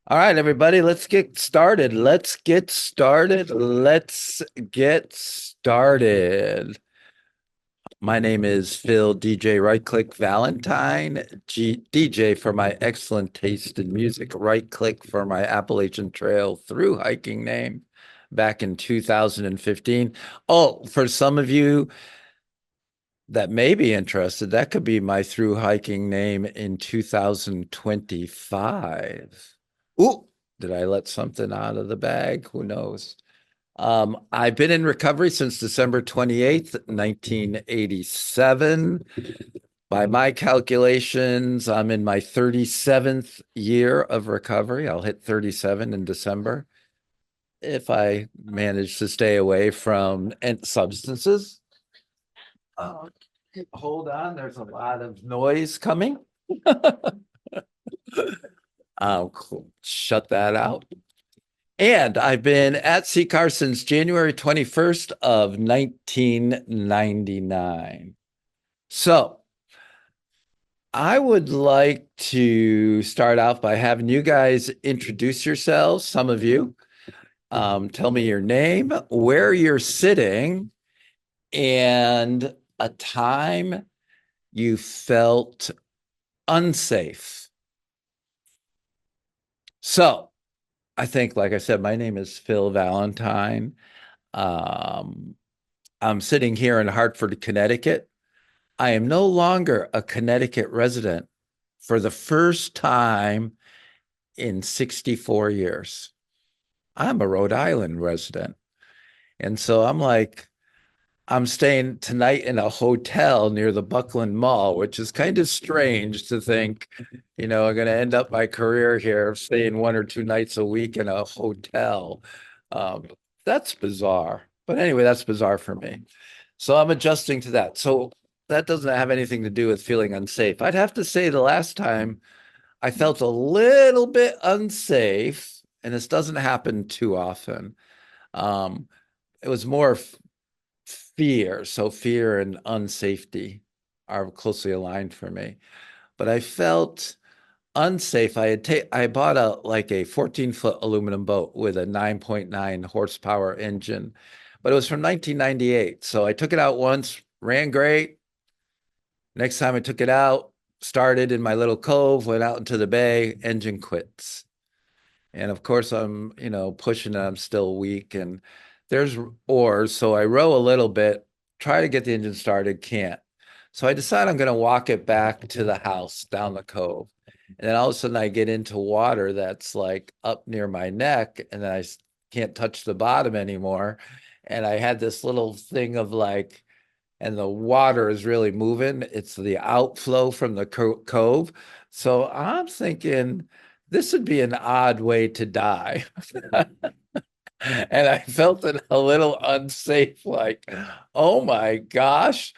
All right, everybody, let's get started. Let's get started. Let's get started. My name is Phil DJ Right Click Valentine, DJ for my excellent taste in music, Right Click for my Appalachian Trail through hiking name back in 2015. Oh, for some of you that may be interested, that could be my through hiking name in 2025. Ooh, did I let something out of the bag? Who knows? I've been in recovery since December 28th, 1987. By my calculations, I'm in my 37th year of recovery. I'll hit 37 in December if I manage to stay away from substances. Uh, Hold on, there's a lot of noise coming. Cool. Shut that out. And I've been at CCAR since January 21st of 1999. So I would like to start out by having you guys introduce yourselves, some of you. Tell me your name, where you're sitting, and a time you felt unsafe. So I think, like I said, my name is Phil Valentine. Um, I'm sitting here in Hartford, Connecticut. I am no longer a Connecticut resident for the first time in 64 years. I'm a Rhode Island resident. And so I'm staying tonight in a hotel near the Buckland Mall, which is kind of strange to think, I'm going to end up my career here, staying 1 or 2 nights a week in a hotel. Um, that's bizarre. But anyway, that's bizarre for me. So I'm adjusting to that. So that doesn't have anything to do with feeling unsafe. I'd have to say the last time I felt a little bit unsafe, and this doesn't happen too often. Um, it was more fear. So fear and unsafety are closely aligned for me. But I felt unsafe. I bought a 14-foot aluminum boat with a 9.9 horsepower engine, but it was from 1998. So I took it out once, ran great. Next time I took it out, started in my little cove, went out into the bay, engine quits. And of course, I'm, pushing it. I'm still weak, and there's oars. So I row a little bit, try to get the engine started, can't. So I decide I'm going to walk it back to the house down the cove. And then all of a sudden, I get into water that's like up near my neck, and then can't touch the bottom anymore. And I had this little thing of like, and the water is really moving. It's the outflow from the cove. So I'm thinking this would be an odd way to die. And I felt it a little unsafe, like, oh my gosh.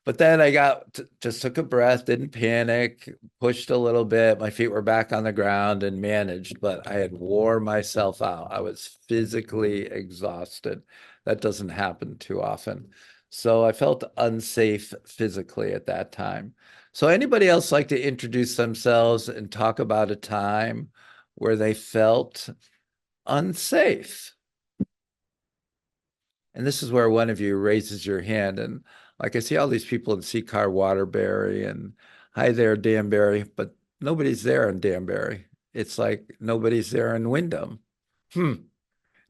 But then I just took a breath, didn't panic, pushed a little bit. My feet were back on the ground and managed, but I had wore myself out. I was physically exhausted. That doesn't happen too often. So I felt unsafe physically at that time. So anybody else like to introduce themselves and talk about a time where they felt unsafe? And this is where one of you raises your hand. And like I see all these people in Seacar Waterbury and hi there, Danbury, but nobody's there in Danbury. It's like nobody's there in Wyndham. Hmm.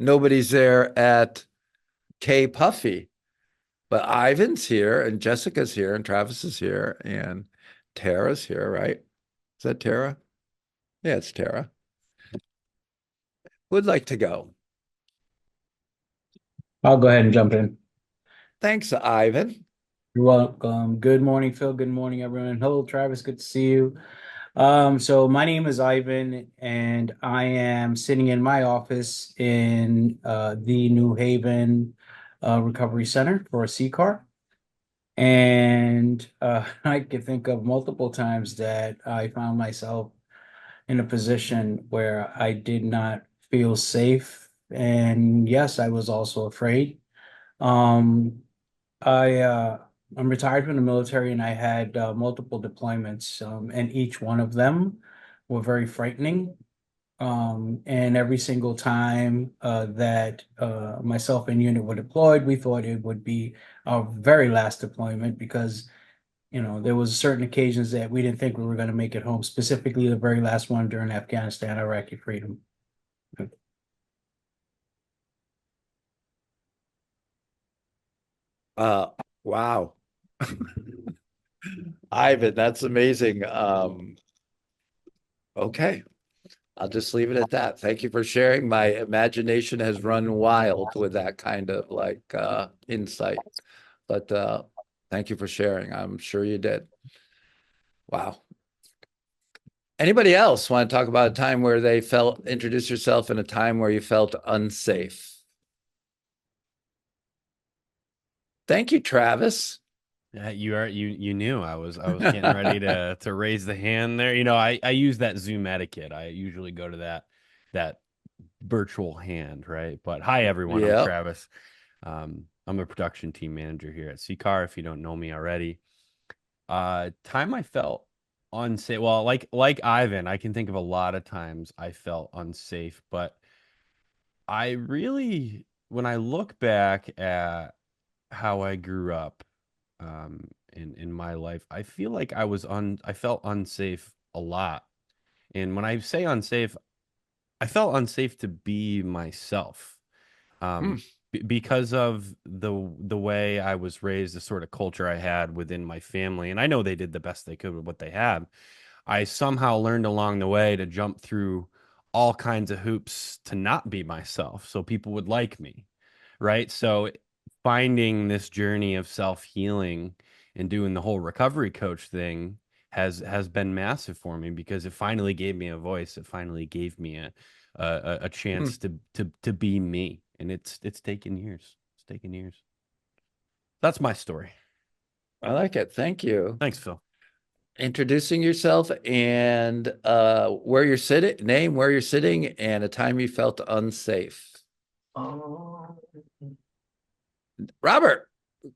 Nobody's there at K Puffy, but Ivan's here and Jessica's here and Travis is here and Tara's here, right? Is that Tara? Yeah, it's Tara. Would like to go. I'll go ahead and jump in. Thanks, Ivan. You're welcome. Good morning, Phil. Good morning, everyone. Hello, Travis. Good to see you. So my name is Ivan, and I am sitting in my office in the New Haven Recovery Center for a C-car. And I can think of multiple times that I found myself in a position where I did not feel safe. And yes, I was also afraid. Um, I'm retired from the military and I had multiple deployments, and each one of them were very frightening. And every single time that myself and unit were deployed, we thought it would be our very last deployment because, there was certain occasions that we didn't think we were going to make it home, specifically the very last one during Afghanistan, Iraqi freedom. Uh, wow. Ivan, that's amazing. Okay. I'll just leave it at that. Thank you for sharing. My imagination has run wild with that kind of insight. But thank you for sharing. I'm sure you did. Wow. Anybody else want to talk about a time where they felt, introduce yourself in a time where you felt unsafe? Thank you, Travis. Yeah, you knew I was getting ready to raise the hand there. I use that Zoom etiquette. I usually go to that virtual hand, right? But hi everyone, I'm Yeah. Travis. I'm a production team manager here at CCAR, if you don't know me already. Time I felt unsafe. Well, like Ivan, I can think of a lot of times I felt unsafe, but I really, when I look back at how I grew up, in my life, I feel like I felt unsafe a lot. And when I say unsafe, I felt unsafe to be myself. Hmm. Because of the way I was raised, the sort of culture I had within my family, and I know they did the best they could with what they had. I somehow learned along the way to jump through all kinds of hoops to not be myself, so people would like me, right? So finding this journey of self-healing and doing the whole recovery coach thing has been massive for me because it finally gave me a voice. It finally gave me a Hmm. chance to be me. And it's taken years. It's taken years. That's my story. I like it. Thank you. Thanks, Phil. Introducing yourself and where you're sitting, name, where you're sitting, and a time you felt unsafe. Um, Robert,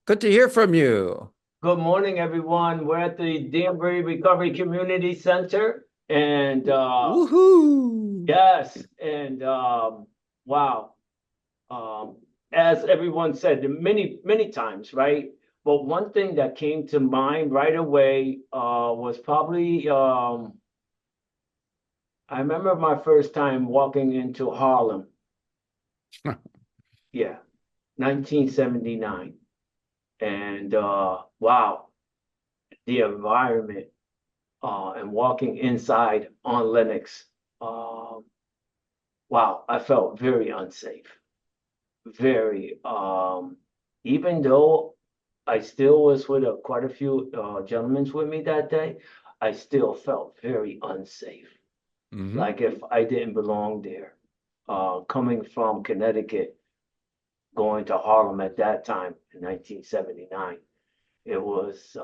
good to hear from you. Good morning, everyone. We're at the Danbury Recovery Community Center, and Woohoo! yes, and wow. Um, as everyone said many, many times, right? But one thing that came to mind right away was probably I remember my first time walking into Harlem. Yeah, 1979, and wow, the environment and walking inside on Linux. Um, wow, I felt very unsafe. Very. Even though I still was with quite a few gentlemen with me that day, I still felt very unsafe. Hmm. Like if I didn't belong there. Coming from Connecticut, going to Harlem at that time in 1979, it was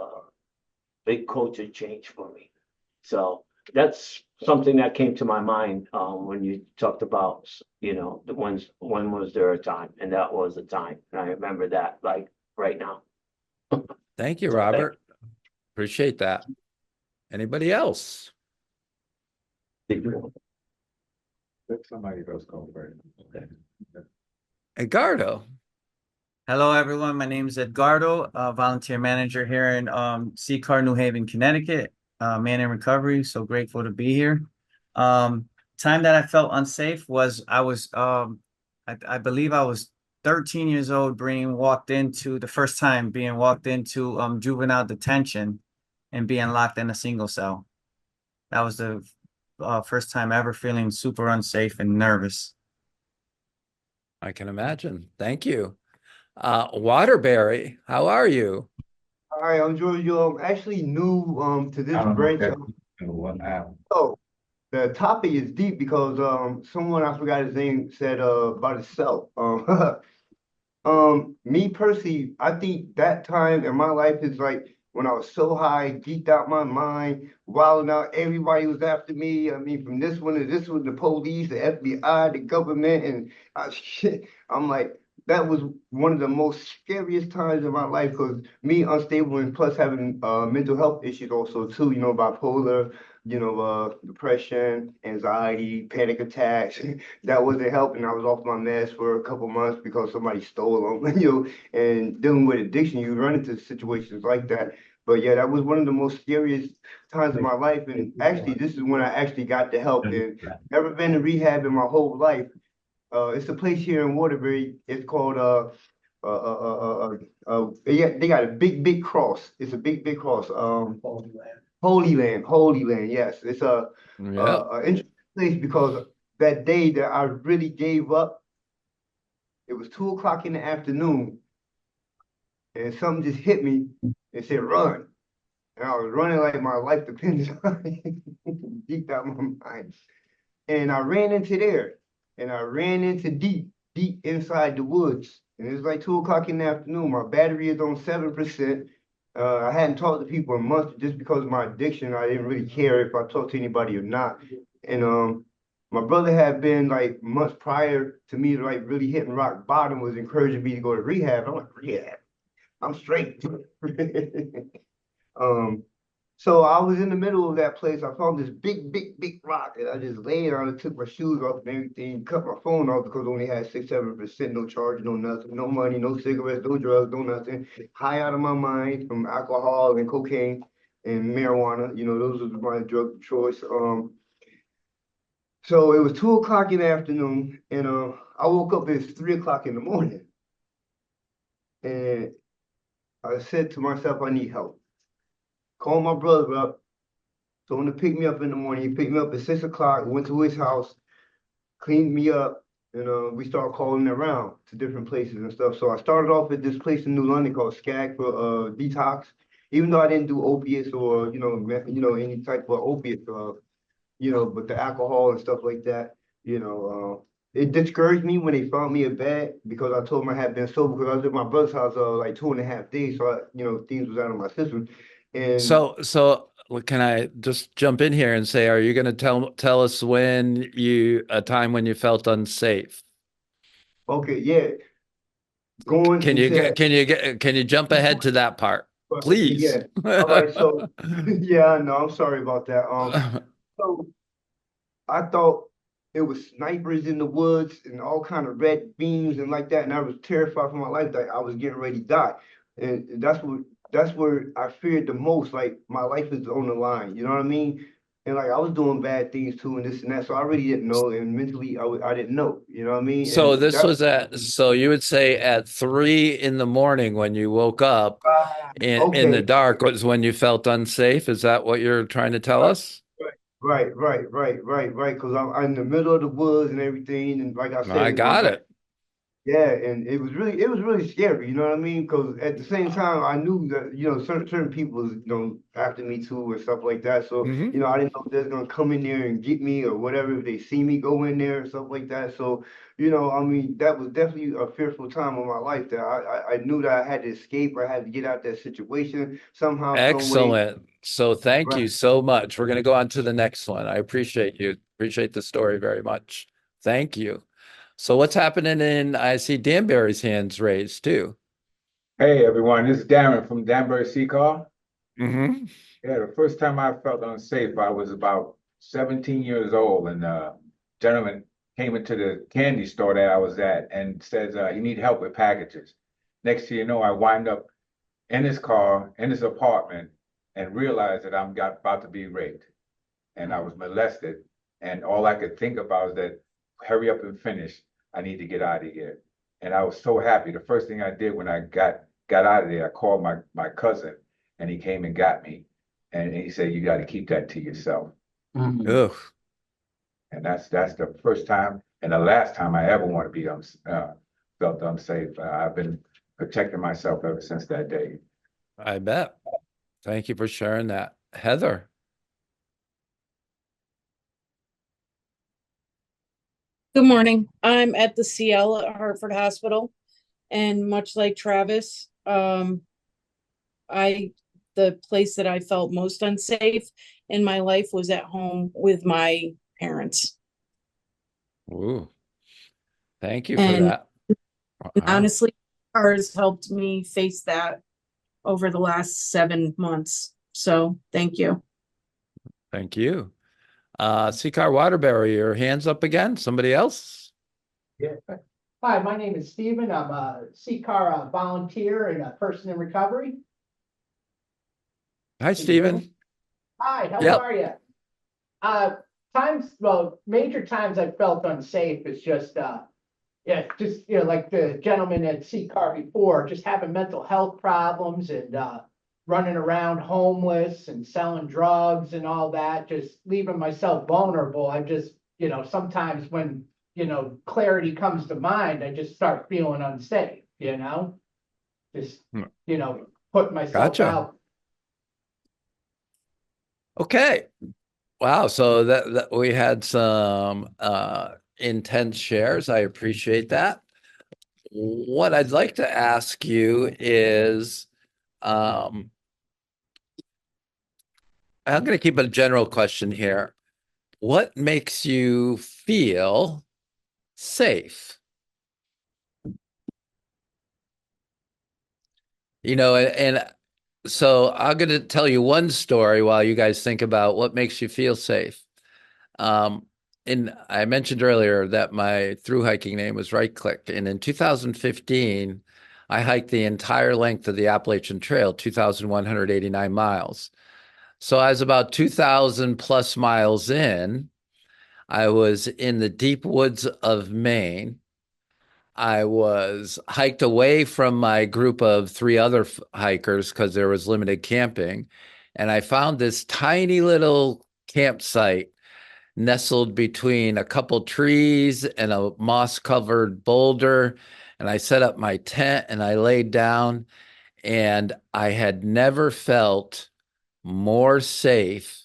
big culture change for me. So that's something that came to my mind when you talked about, when was there a time, and that was a time, and I remember that like right now. Thank you, So thank Robert. Appreciate that. Anybody else? you. Somebody else go first. Edgardo. Hello, everyone. My name is Edgardo, volunteer manager here in CCAR, New Haven, Connecticut, man in recovery. So grateful to be here. Time that I felt unsafe was I believe I was 13 years old, being walked into the first time being walked into juvenile detention and being locked in a single cell. That was the first time ever feeling super unsafe and nervous. I can imagine. Thank you. Waterbury, how are you? Hi, I'm Giorgio. I'm actually new to I this don't know if branch. that's what happened. So the topic is deep because someone I forgot his name said about himself. Me personally, I think that time in my life is like when I was so high, geeked out my mind, wilding out. Everybody was after me. I mean, from this one to this one, the police, the FBI, the government, and shit. I'm like, that was one of the most scariest times of my life because me unstable and plus having mental health issues also too, bipolar, depression, anxiety, panic attacks. That wasn't helping. I was off my meds for a couple months because somebody stole them, and dealing with addiction, you run into situations like that. But yeah, that was one of the most scariest times of my life. And actually, this is when I actually got the help and never been to rehab in my whole life. It's a place here in Waterbury. It's called yeah, they got a big cross. It's a big cross. Holy Land. Yes, it's Yeah. a interesting place because that day that I really gave up, it was 2 o'clock in the afternoon, and something just hit me and said run, and I was running like my life depended on it, deep down my mind. And I ran into there, and I ran into deep inside the woods. And it was like 2 o'clock in the afternoon. My battery is on 7%. I hadn't talked to people in months just because of my addiction. I didn't really care if I talked to anybody or not. And my brother had been like months prior to me like really hitting rock bottom, was encouraging me to go to rehab. I'm like, rehab, I'm straight. Um, so I was in the middle of that place. I found this big rock, and I just laid on it, took my shoes off and everything, cut my phone off because I only had 6, 7%, no charge, no nothing, no money, no cigarettes, no drugs, no nothing. High out of my mind from alcohol and cocaine and marijuana. Those were my drug of choice. So it was 2 o'clock in the afternoon, and I woke up. It's 3 o'clock in the morning, and I said to myself, I need help. Called my brother up. Told him to pick me up in the morning. He picked me up at 6 o'clock, went to his house, cleaned me up, and we started calling around to different places and stuff. So I started off at this place in New London called Skag for detox. Even though I didn't do opiates or any type of opiate, but the alcohol and stuff like that, it discouraged me when they found me a bad because I told them I had been sober because I was at my brother's house like 2.5 days, so things was out of my system, and So can I just jump in here and say, are you going to tell us a time when you felt unsafe? okay, yeah. Going into Can you jump ahead to that part, please? yeah. All right. So yeah, no, I'm sorry about that. So I thought it was snipers in the woods and all kind of red beams and like that, and I was terrified for my life that I was getting ready to die, and that's where I feared the most. Like my life is on the line. You know what I mean? And like I was doing bad things too, and this and that. So I really didn't know, and mentally I didn't know. You know what I mean? So And this that was so you would say at 3 in the morning when you woke up in the okay. dark was when you felt unsafe. Is that what you're trying to tell us? Right. Because I'm in the middle of the woods and everything, and like I I said, my got back. it. Yeah, and it was really scary. You know what I mean? Because at the same time, I knew that certain people was after me too and stuff like that. So Hmm. I didn't know if they're gonna come in there and get me or whatever if they see me go in there and stuff like that. So I mean, that was definitely a fearful time of my life that I knew that I had to escape. I had to get out that situation somehow, some way. Excellent. So thank Right. you so much. We're going to go on to the next one. I appreciate you. Appreciate the story very much. Thank you. So what's happening I see Danbury's hands raised too. Hey everyone, this is Darren from Danbury Seacar. Hmm. Yeah, the first time I felt unsafe, I was about 17 years old, and a gentleman came into the candy store that I was at and says, "You need help with packages." Next thing you know, I wind up in his car, in his apartment, and realized that I'm got about to be raped, and I was molested, and all I could think about was that, hurry up and finish. I need to get out of here. And I was so happy. The first thing I did when I got out of there, I called my cousin, and he came and got me. And he said, "You got to keep that to yourself." Mhm. Ugh. And that's the first time and the last time I ever want to be felt unsafe. I've been protecting myself ever since that day. I bet. Thank you for sharing that. Heather. Good morning. I'm at the CL at Hartford Hospital, and much like Travis, I the place that I felt most unsafe in my life was at home with my parents. Ooh, thank you for And that. And Wow. honestly, cars helped me face that over the last 7 months. So thank you. Thank you. Seacar Waterbury, your hands up again. Somebody else? Yeah. Hi, my name is Stephen. I'm a CCAR volunteer and a person in recovery. Hi, Can you hear me? Stephen. Hi, how Yep. are you? Major times I felt unsafe is just, like the gentleman at CCAR before, just having mental health problems and running around homeless and selling drugs and all that, just leaving myself vulnerable. I just, sometimes when, clarity comes to mind, I just start feeling unsafe, just, Hmm. putting myself Gotcha. out. Okay. Wow. So that we had some intense shares. I appreciate that. What I'd like to ask you is, I'm going to keep a general question here. What makes you feel safe? And so I'm going to tell you one story while you guys think about what makes you feel safe. Um, and I mentioned earlier that my through hiking name was Right Click. And in 2015, I hiked the entire length of the Appalachian Trail, 2,189 miles. So I was about 2,000 plus miles in. I was in the deep woods of Maine. I was hiked away from my group of three other hikers because there was limited camping. And I found this tiny little campsite nestled between a couple trees and a moss covered boulder. And I set up my tent and I laid down, and I had never felt more safe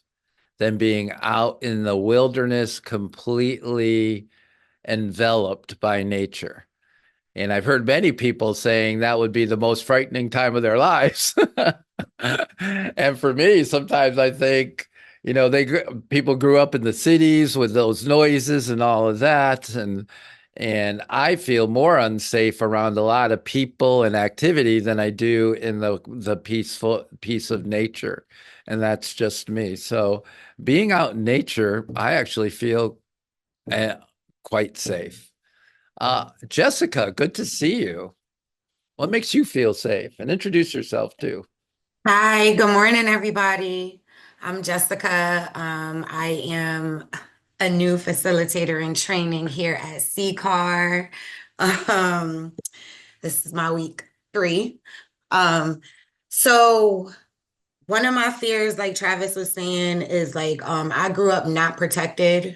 than being out in the wilderness, completely enveloped by nature. And I've heard many people saying that would be the most frightening time of their lives. And for me, sometimes I think, people grew up in the cities with those noises and all of that, and I feel more unsafe around a lot of people and activity than I do in the peaceful piece of nature. And that's just me. So being out in nature, I actually feel uh, quite safe. Jessica, good to see you. What makes you feel safe? And introduce yourself too. Hi, good morning, everybody. I'm Jessica. I am a new facilitator in training here at CCAR. Um, this is my week 3. Um, so one of my fears, like Travis was saying, is like I grew up not protected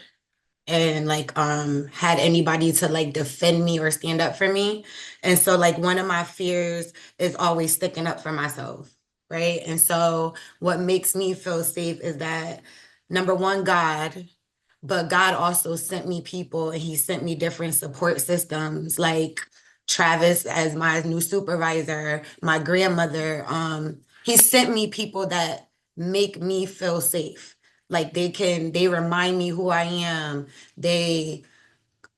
and like had anybody to like defend me or stand up for me. And so like one of my fears is always sticking up for myself, right? And so what makes me feel safe is that number one, God, but God also sent me people and he sent me different support systems like Travis as my new supervisor, my grandmother. He sent me people that make me feel safe. Like they remind me who I am. They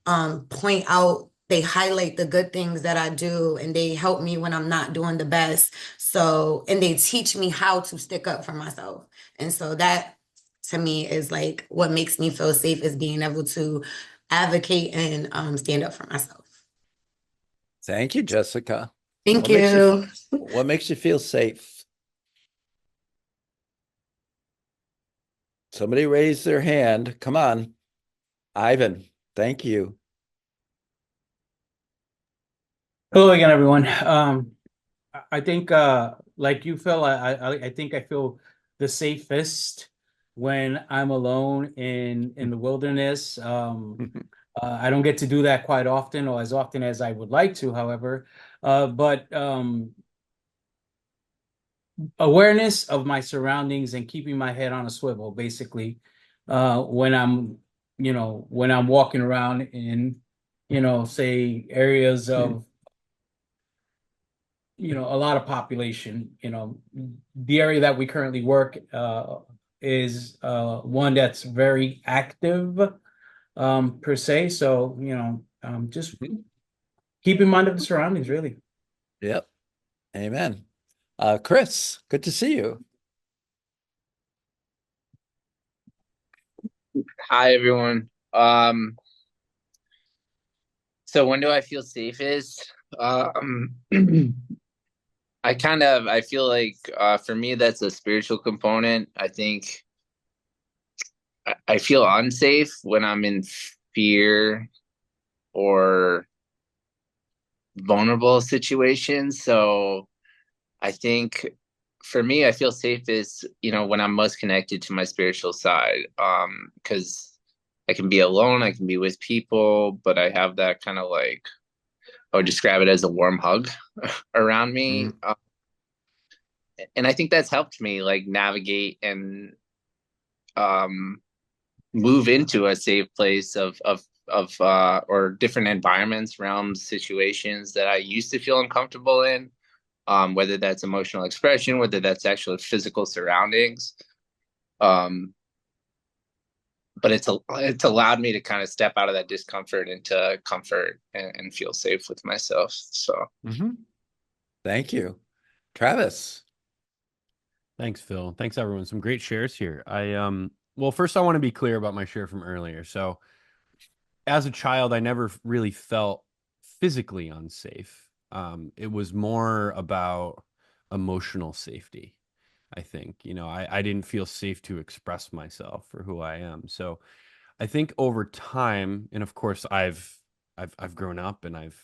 point out, they highlight the good things that I do and they help me when I'm not doing the best. So, and they teach me how to stick up for myself. And so that to me is like what makes me feel safe is being able to advocate and stand up for myself. Thank you, Jessica. Thank you. What makes you feel safe? Somebody raised their hand. Come on. Ivan, thank you. Hello again, everyone. I think, like you, Phil, I think I feel the safest when I'm alone in the wilderness. I don't get to do that quite often or as often as I would like to, however. But awareness of my surroundings and keeping my head on a swivel, basically, when when I'm walking around in, say areas of a lot of population. The area that we currently work is one that's very active per se. So, just keep in mind of the surroundings, really. Yep. Amen. Chris, good to see you. Hi everyone. So when do I feel safest? I feel like for me that's a spiritual component. I think I feel unsafe when I'm in fear or vulnerable situations. So I think for me I feel safest, when I'm most connected to my spiritual side. Because I can be alone, I can be with people, but I have that kind of like I would describe it as a warm hug around me. Mm. And I think that's helped me like navigate and um, move into a safe place of or different environments, realms, situations that I used to feel uncomfortable in. Whether that's emotional expression, whether that's actual physical surroundings. Um, but it's allowed me to kind of step out of that discomfort into comfort and feel safe with myself. So Thank you. Travis. Thanks, Phil. Thanks, everyone. Some great shares here. Well, first I want to be clear about my share from earlier. So, as a child, I never really felt physically unsafe. It was more about emotional safety. I think, I didn't feel safe to express myself for who I am. So, I think over time, and of course, I've grown up and I've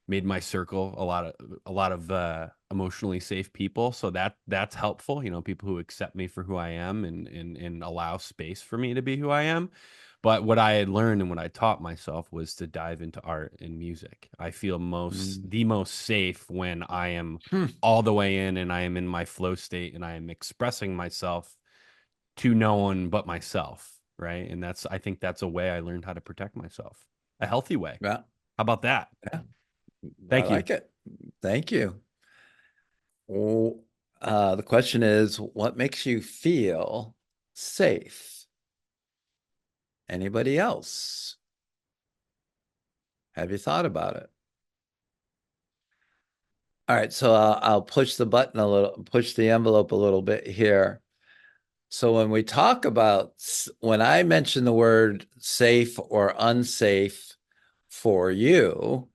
made my circle a lot of emotionally safe people, so that's helpful, people who accept me for who I am and allow space for me to be who I am. But what I had learned and what I taught myself was to dive into art and music. I feel Mm. the most safe when I am Hmm. all the way in and I am in my flow state and I am expressing myself to no one but myself, right? And I think that's a way I learned how to protect myself, a healthy way. Yeah. How about that? Yeah. I Thank you. like it. Thank you. Well, the question is, what makes you feel safe? Anybody else? Have you thought about it? All right, so I'll push the button a little, push the envelope a little bit here. So when we talk about, when I mention the word safe or unsafe for you,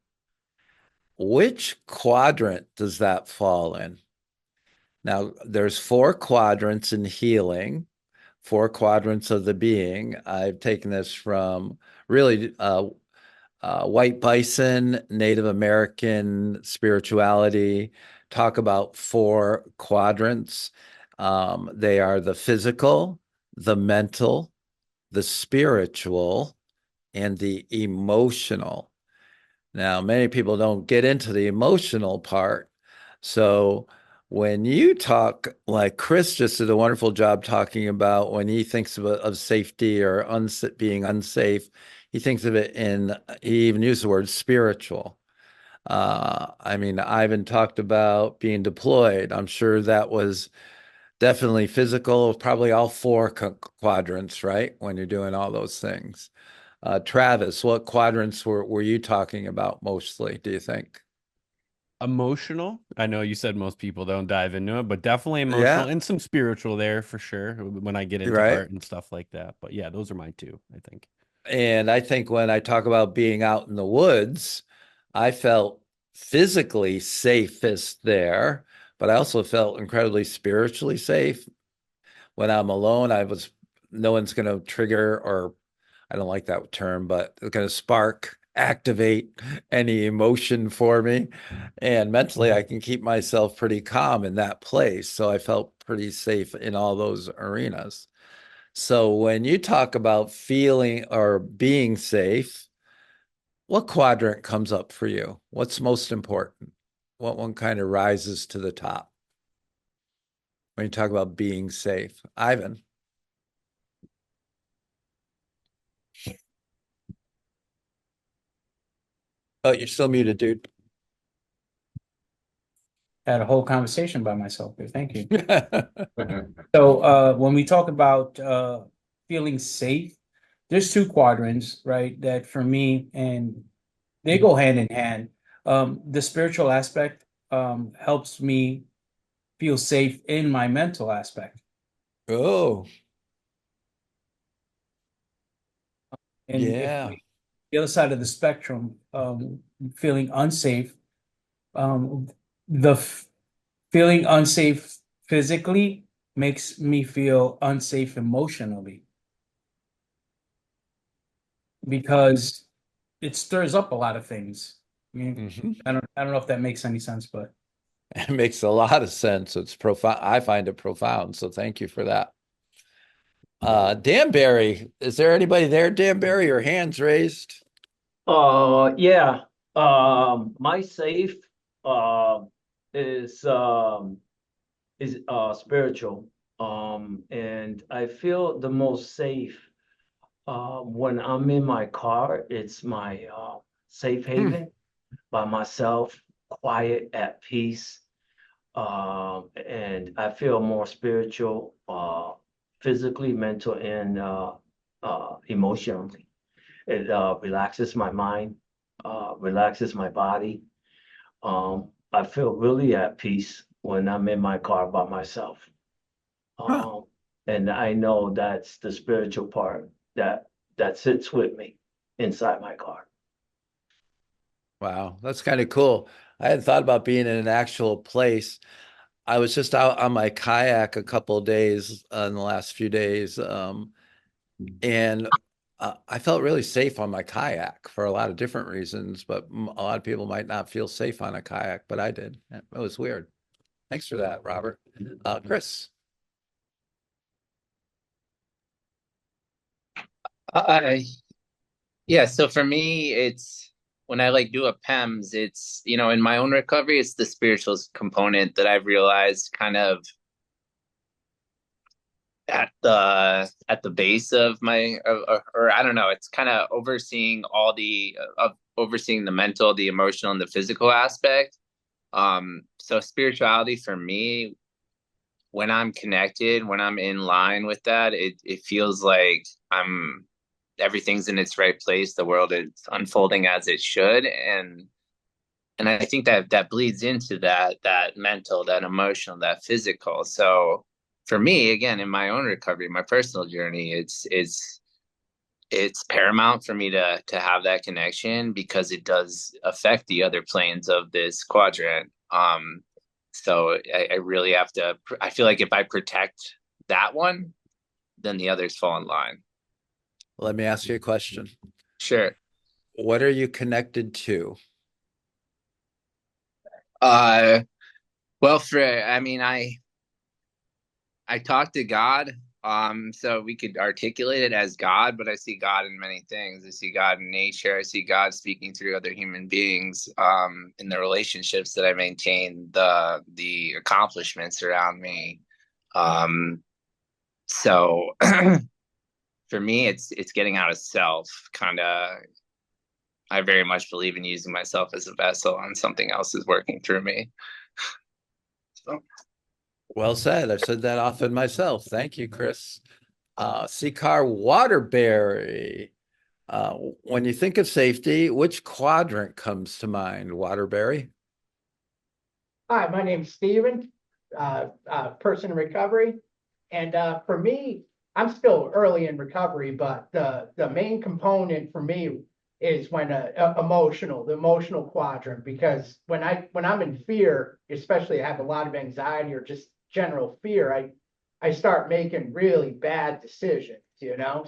which quadrant does that fall in? Now, there's four quadrants in healing, four quadrants of the being. I've taken this from really white bison, Native American spirituality, talk about four quadrants. They are the physical, the mental, the spiritual, and the emotional. Now, many people don't get into the emotional part. So when you talk, like Chris just did a wonderful job talking about when he thinks of safety or being unsafe, he thinks of it he even used the word spiritual. I mean, Ivan talked about being deployed. I'm sure that was definitely physical, probably all four quadrants, right? When you're doing all those things. Travis, what quadrants were you talking about mostly, do you think? Emotional. I know you said most people don't dive into it, but definitely emotional Yeah, and some spiritual there for sure when I get into right. art and stuff like that. But yeah, those are my two, I think. And I think when I talk about being out in the woods, I felt physically safest there, but I also felt incredibly spiritually safe. When I'm alone, no one's going to trigger, or I don't like that term, but it's going to activate any emotion for me. And mentally, I can keep myself pretty calm in that place. So I felt pretty safe in all those arenas. So when you talk about feeling or being safe, what quadrant comes up for you? What's most important? What one kind of rises to the top when you talk about being safe? Ivan. Oh, you're still muted, dude. Had a whole conversation by myself there. Thank you. So when we talk about feeling safe, there's two quadrants, right? That for me, and they go hand in hand. The spiritual aspect helps me feel safe in my mental aspect. Oh, And if yeah. we, the other side of the spectrum, feeling unsafe, um, the feeling unsafe physically makes me feel unsafe emotionally because it stirs up a lot of things. I mean, Hmm. I don't know if that makes any sense, but It makes a lot of sense. It's profound. I find it profound. So thank you for that. Danbury, is there anybody there, Danbury? Your hands raised? Yeah. My safe uh is um is spiritual. And I feel the most safe when I'm in my car. It's my safe Hmm. haven by myself, quiet, at peace. And I feel more spiritual, physically, mental, and emotionally. It relaxes my mind, relaxes my body. I feel really at peace when I'm in my car by myself. Huh. Um, and I know that's the spiritual part that sits with me inside my car. Wow, that's kind of cool. I hadn't thought about being in an actual place. I was just out on my kayak a couple of days in the last few days, and I felt really safe on my kayak for a lot of different reasons, but a lot of people might not feel safe on a kayak, but I did. It was weird. Thanks for that, Robert. Chris. I Yeah, so for me, it's when I like do a PEMS, it's, in my own recovery, it's the spiritual component that I've realized kind of at the base of my or I don't know, it's kind of overseeing all the of overseeing the mental, the emotional, and the physical aspect. So spirituality for me, when I'm connected, when I'm in line with that, it feels like I'm everything's in its right place. The world is unfolding as it should, and I think that bleeds into that mental, that emotional, that physical. So for me, again, in my own recovery, my personal journey, it's paramount for me to have that connection because it does affect the other planes of this quadrant. So I really have to. I feel like if I protect that one, then the others fall in line. Let me ask you a question. Sure. What are you connected to? Uh, well, I mean, I talk to God. So we could articulate it as God, but I see God in many things. I see God in nature. I see God speaking through other human beings, in the relationships that I maintain, the accomplishments around me. Um, so for me, it's getting out of self. Kind of, I very much believe in using myself as a vessel, and something else is working through me. So. Well said. I've said that often myself. Thank you, Chris. Sikar Waterbury. When you think of safety, which quadrant comes to mind, Waterbury? Hi, my name's Steven, person in recovery. And for me, I'm still early in recovery, but the main component for me is when the emotional quadrant, because when I'm in fear, especially I have a lot of anxiety or just general fear, I start making really bad decisions,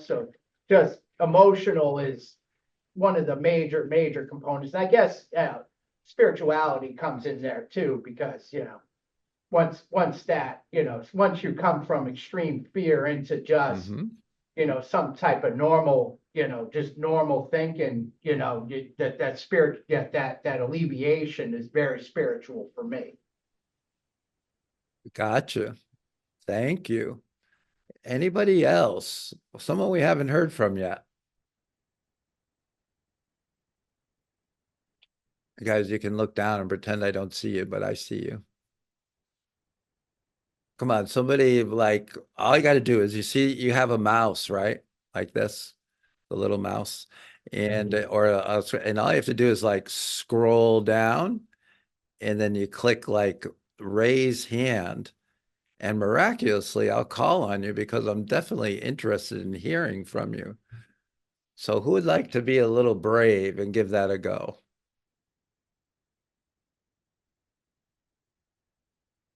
So just emotional is one of the major components. And I guess spirituality comes in there too, because once you come from extreme fear into just Hmm. some type of normal, just normal thinking, that spirit, that alleviation is very spiritual for me. Gotcha. Thank you. Anybody else? Someone we haven't heard from yet. Guys, you can look down and pretend I don't see you, but I see you. Come on, somebody like all you got to do is you see you have a mouse, right? Like this. the little mouse, and and all you have to do is like scroll down, and then you click like raise hand, and miraculously I'll call on you because I'm definitely interested in hearing from you. So who would like to be a little brave and give that a go?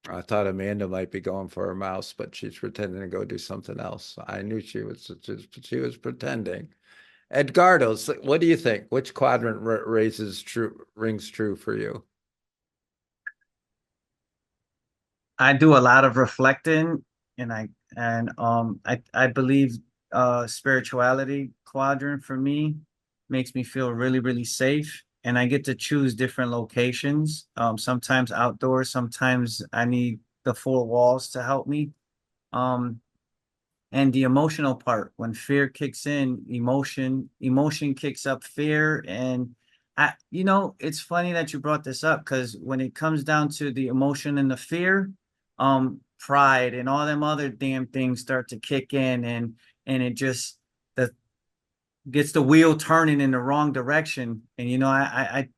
I thought Amanda might be going for a mouse, but she's pretending to go do something else. I knew she was pretending. Edgardo, what do you think? Which quadrant rings true for you? I do a lot of reflecting, and I believe spirituality quadrant for me makes me feel really, really safe. And I get to choose different locations. Sometimes outdoors, sometimes I need the four walls to help me. Um, and the emotional part, when fear kicks in, emotion kicks up fear. And it's funny that you brought this up, because when it comes down to the emotion and the fear, pride and all them other damn things start to kick in, and it just the gets the wheel turning in the wrong direction. And I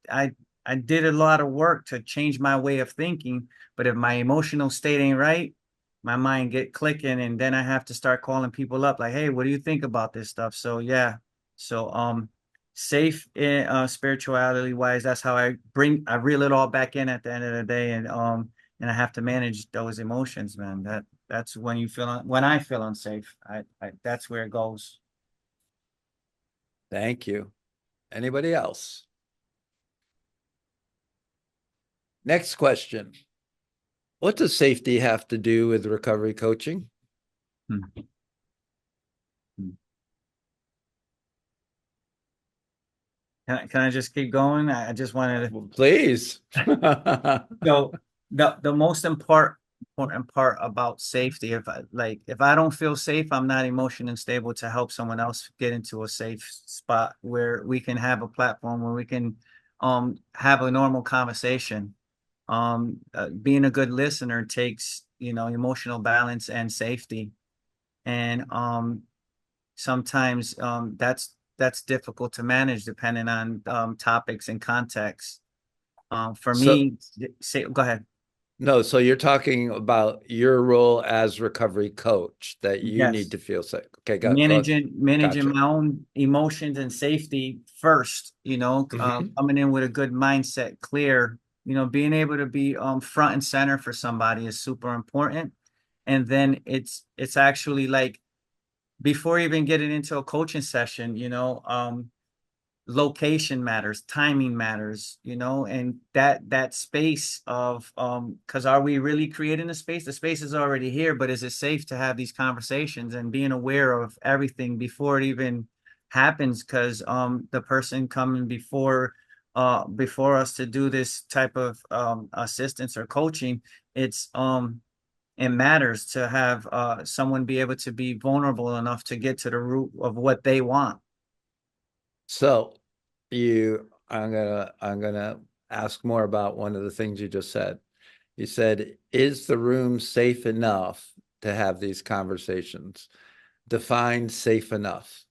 did a lot of work to change my way of thinking, but if my emotional state ain't right, my mind get clicking, and then I have to start calling people up like, hey, what do you think about this stuff? So yeah. So safe in spirituality wise, that's how I reel it all back in at the end of the day. And I have to manage those emotions, man. That's when when I feel unsafe. I that's where it goes. Thank you. Anybody else? Next question. What does safety have to do with recovery coaching? Hmm. Hmm. Can I just keep going? I just wanted to. Please. So the most important part about safety, if I don't feel safe, I'm not emotionally stable to help someone else get into a safe spot where we can have a platform where we can have a normal conversation. Being a good listener takes, emotional balance and safety. And sometimes that's difficult to manage depending on topics and context. For So, me, go ahead. no, so you're talking about your role as recovery coach, that you need Yes. to feel safe. Okay, go. Managing Gotcha. my own emotions and safety first, coming in with a good mindset, clear, being able to be front and center for somebody is super important. And then it's actually like, before even getting into a coaching session, location matters, timing matters, and that space of because are we really creating a space? The space is already here, but is it safe to have these conversations and being aware of everything before it even happens? Because the person coming before us to do this type of assistance or coaching, it matters to have someone be able to be vulnerable enough to get to the root of what they want. So I'm gonna ask more about one of the things you just said. You said, is the room safe enough to have these conversations? Define safe enough.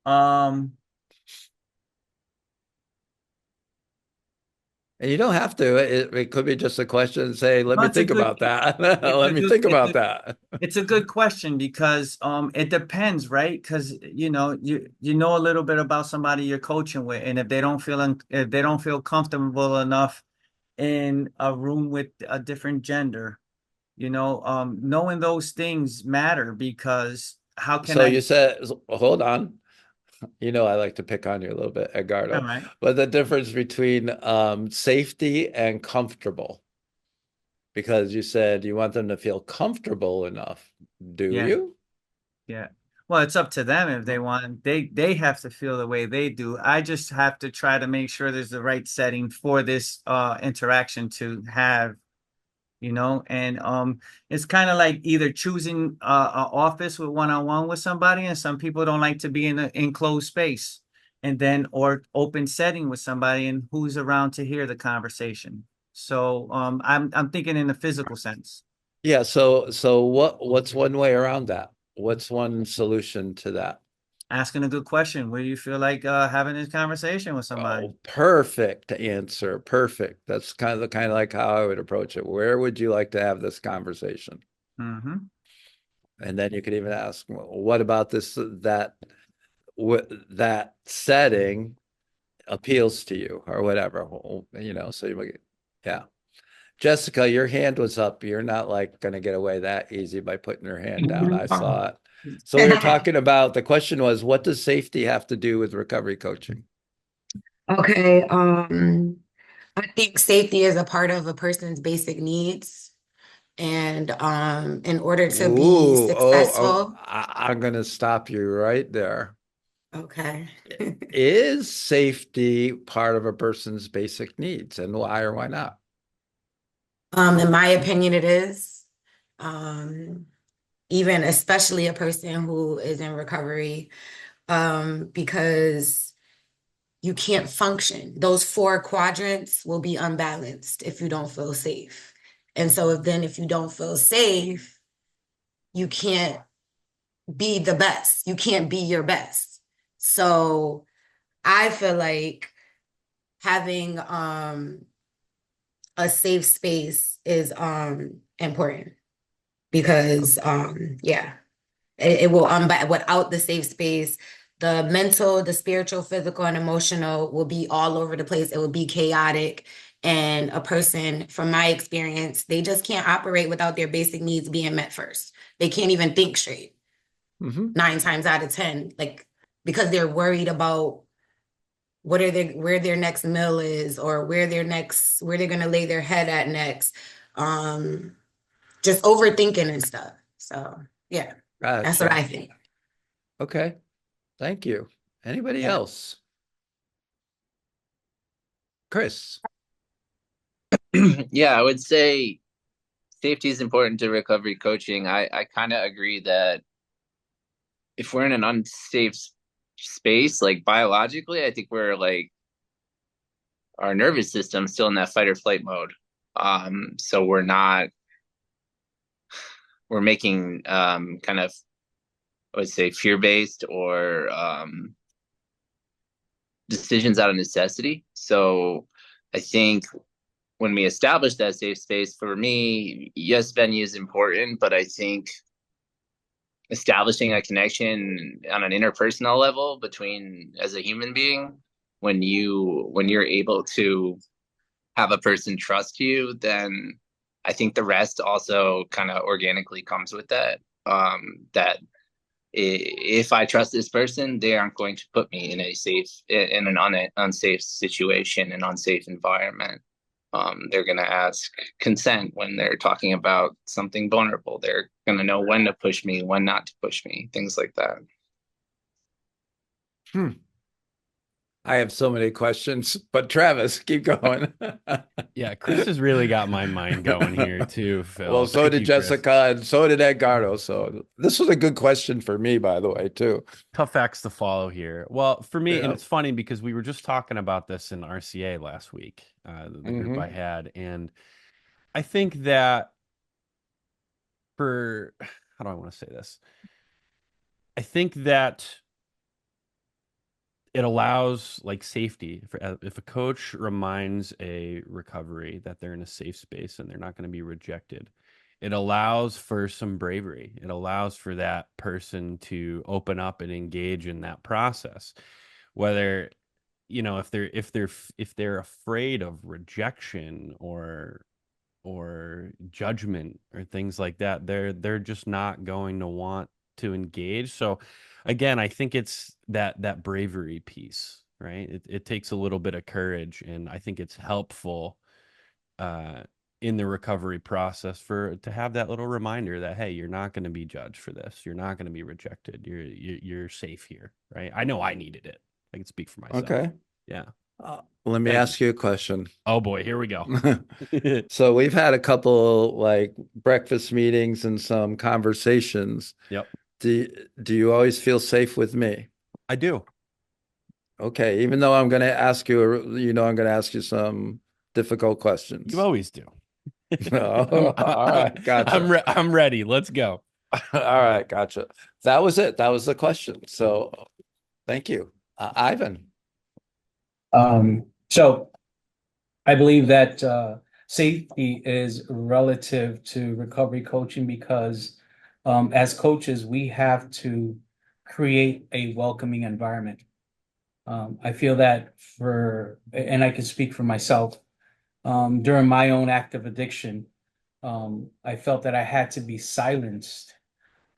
Um, And you don't have to. It could be just a question and say, let no, me think about that. Let me think about that. it's a good question, because it depends, right? Because you know a little bit about somebody you're coaching with, and if they don't feel comfortable enough in a room with a different gender, knowing those things matter, because how can So I? you said, hold on. I like to pick on you a little bit, All Edgardo. right. But the difference between safety and comfortable, because you said you want them to feel comfortable enough. Do Yeah. you? Yeah. Well, it's up to them if they want. They have to feel the way they do. I just have to try to make sure there's the right setting for this interaction to have, and it's kind of like either choosing an office with one-on-one with somebody, and some people don't like to be in an enclosed space, and then or open setting with somebody, and who's around to hear the conversation. So I'm thinking in the physical sense. Yeah. So what's one way around that? What's one solution to that? asking a good question. Where do you feel like having this conversation with somebody? Oh, perfect answer. Perfect. That's kind of like how I would approach it. Where would you like to have this conversation? Mm-hmm. And then you could even ask, well, what about this, that setting appeals to you or whatever, so yeah. Jessica, your hand was up. You're not like going to get away that easy by putting your hand down. I saw it. So we were talking about, the question was, what does safety have to do with recovery coaching? Okay, I think safety is a part of a person's basic needs. And in order to be Ooh, successful, I'm going to stop you right there. okay. Is safety part of a person's basic needs, and why or why not? In my opinion, it is. Um, even especially a person who is in recovery, because you can't function. Those four quadrants will be unbalanced if you don't feel safe. And so if you don't feel safe, you can't be the best. You can't be your best. So I feel like having a safe space is important because yeah, it will without the safe space, the mental, the spiritual, physical, and emotional will be all over the place. It will be chaotic. And a person, from my experience, they just can't operate without their basic needs being met first. They can't even think straight. 9 times out of 10, like, because they're worried about where their next meal is, or where they're going to lay their head at next. Just overthinking and stuff. So yeah, that's what I Gotcha. think. Okay. Thank you. Anybody Yeah. else? Chris. Yeah, I would say safety is important to recovery coaching. I kind of agree that if we're in an unsafe space, like biologically, I think we're like our nervous system still in that fight or flight mode. So we're making kind of, I would say, fear based or decisions out of necessity. So I think when we establish that safe space, for me, yes, venue is important, but I think establishing a connection on an interpersonal level between as a human being, when you're able to have a person trust you, then I think the rest also kind of organically comes with that. That if I trust this person, they aren't going to put me in an unsafe situation, an unsafe environment. They're going to ask consent when they're talking about something vulnerable. They're going to know when to push me, when not to push me, things like that. I have so many questions, but Travis, keep going. Yeah, Chris has really got my mind going here too, Phil. Well, so Thank did you, Chris. Jessica, and so did Edgardo. So this was a good question for me, by the way, too. Tough acts to follow here. Well, for me, and Yeah. it's funny because we were just talking about this in RCA last week, the group I had, and I think that how do I want to say this? I think that it allows like safety if a coach reminds a recovery that they're in a safe space and they're not going to be rejected. It allows for some bravery. It allows for that person to open up and engage in that process. Whether, if they're afraid of rejection or judgment or things like that, they're just not going to want to engage. So again, I think it's that bravery piece, right? It takes a little bit of courage, and I think it's helpful in the recovery process to have that little reminder that, hey, you're not going to be judged for this. You're not going to be rejected. You're safe here, right? I know I needed it. I can speak for myself. Okay. Yeah. Let me ask you a question. Oh boy, here we go. So we've had a couple like breakfast meetings and some conversations. Yep. Do you always feel safe with me? I do. Okay, even though I'm going to ask you, I'm going to ask you some difficult questions. You always do. All right, gotcha. I'm ready. Let's go. All right, gotcha. That was it. That was the question. So Thank you. Ivan. So I believe that safety is relative to recovery coaching because as coaches, we have to create a welcoming environment. I feel that and I can speak for myself, during my own active addiction, I felt that I had to be silenced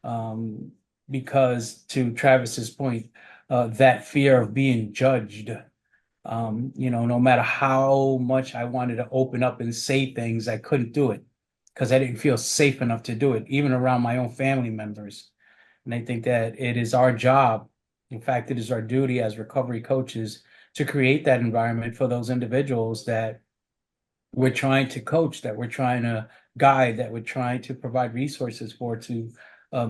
um, because, to Travis's point, that fear of being judged. No matter how much I wanted to open up and say things, I couldn't do it because I didn't feel safe enough to do it, even around my own family members. And I think that it is our job, in fact, it is our duty as recovery coaches to create that environment for those individuals that we're trying to coach, that we're trying to guide, that we're trying to provide resources for, to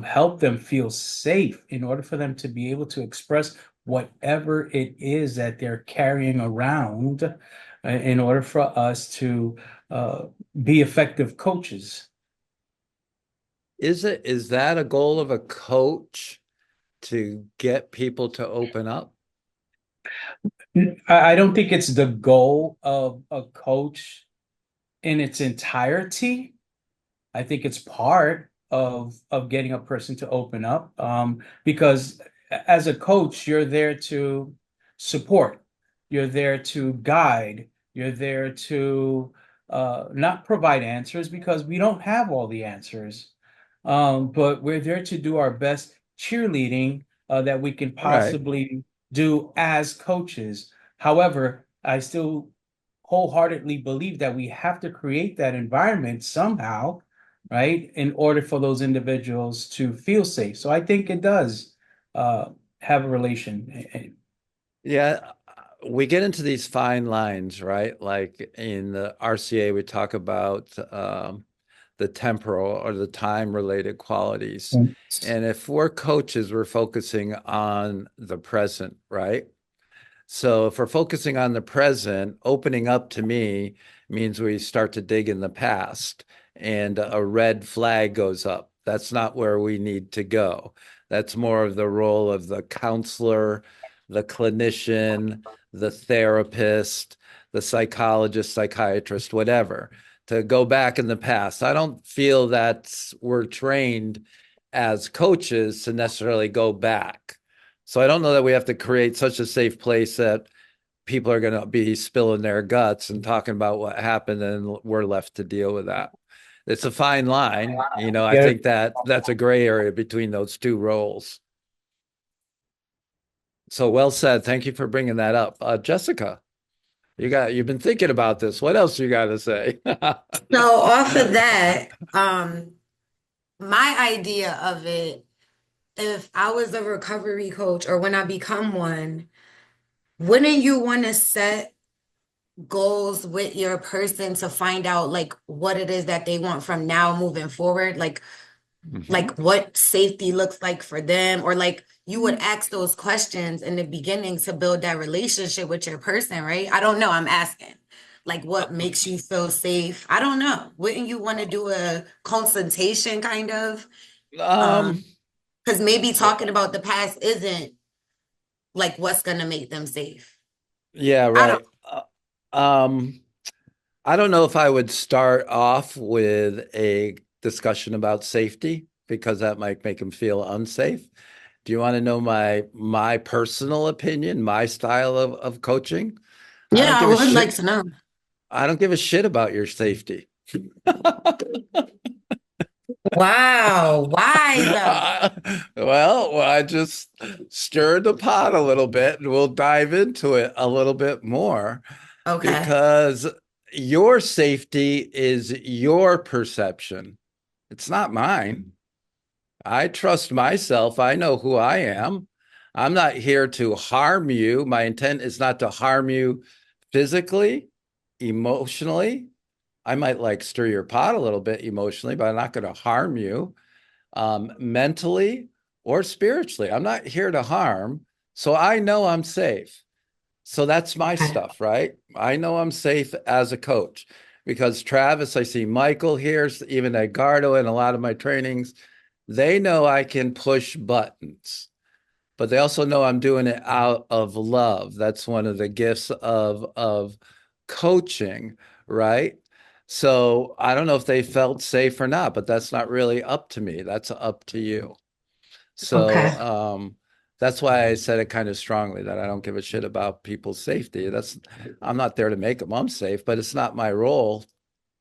help them feel safe in order for them to be able to express whatever it is that they're carrying around in order for us to be effective coaches. Is that a goal of a coach to get people to open up? I don't think it's the goal of a coach in its entirety. I think it's part of getting a person to open up, because as a coach, you're there to support, you're there to guide, you're there to not provide answers because we don't have all the answers, but we're there to do our best cheerleading that we can Right. possibly do as coaches. However, I still wholeheartedly believe that we have to create that environment somehow, right, in order for those individuals to feel safe. So I think it does have a relation. Yeah, we get into these fine lines, right? Like in the RCA, we talk about the temporal or the time-related qualities. And if we're coaches, we're focusing on the present, right? So if we're focusing on the present, opening up to me means we start to dig in the past and a red flag goes up. That's not where we need to go. That's more of the role of the counselor, the clinician, the therapist, the psychologist, psychiatrist, whatever, to go back in the past. I don't feel that we're trained as coaches to necessarily go back. So I don't know that we have to create such a safe place that people are going to be spilling their guts and talking about what happened and we're left to deal with that. It's a fine line. I Yeah. think that that's a gray area between those two roles. So well said. Thank you for bringing that up. Jessica, you've been thinking about this. What else you got to say? So off of that, my idea of it, if I was a recovery coach or when I become one, wouldn't you want to set goals with your person to find out like what it is that they want from now moving forward? Like what safety looks like for them, or like you would ask those questions in the beginning to build that relationship with your person, right? I don't know. I'm asking. Like what makes you feel safe? I don't know. Wouldn't you want to do a consultation kind of? Because maybe talking about the past isn't like what's gonna make them safe. Yeah, I don't. right. I don't know if I would start off with a discussion about safety because that might make them feel unsafe. Do you want to know my personal opinion, my style of coaching? I Yeah, don't I give a would like shit. to know. I don't give a shit about your safety. Wow. Why though? Well, I just stirred the pot a little bit and we'll dive into it a little bit more Okay. because your safety is your perception. It's not mine. I trust myself. I know who I am. I'm not here to harm you. My intent is not to harm you physically, emotionally. I might like stir your pot a little bit emotionally, but I'm not going to harm you mentally or spiritually. I'm not here to harm. So I know I'm safe. So that's my Okay. stuff, right? I know I'm safe as a coach because Travis, I see Michael here, even Edgardo in a lot of my trainings, they know I can push buttons. but they also know I'm doing it out of love. That's one of the gifts of coaching, right? So I don't know if they felt safe or not, but that's not really up to me. That's up to you. So Okay. that's why I said it kind of strongly that I don't give a shit about people's safety. I'm not there to make them unsafe, but it's not my role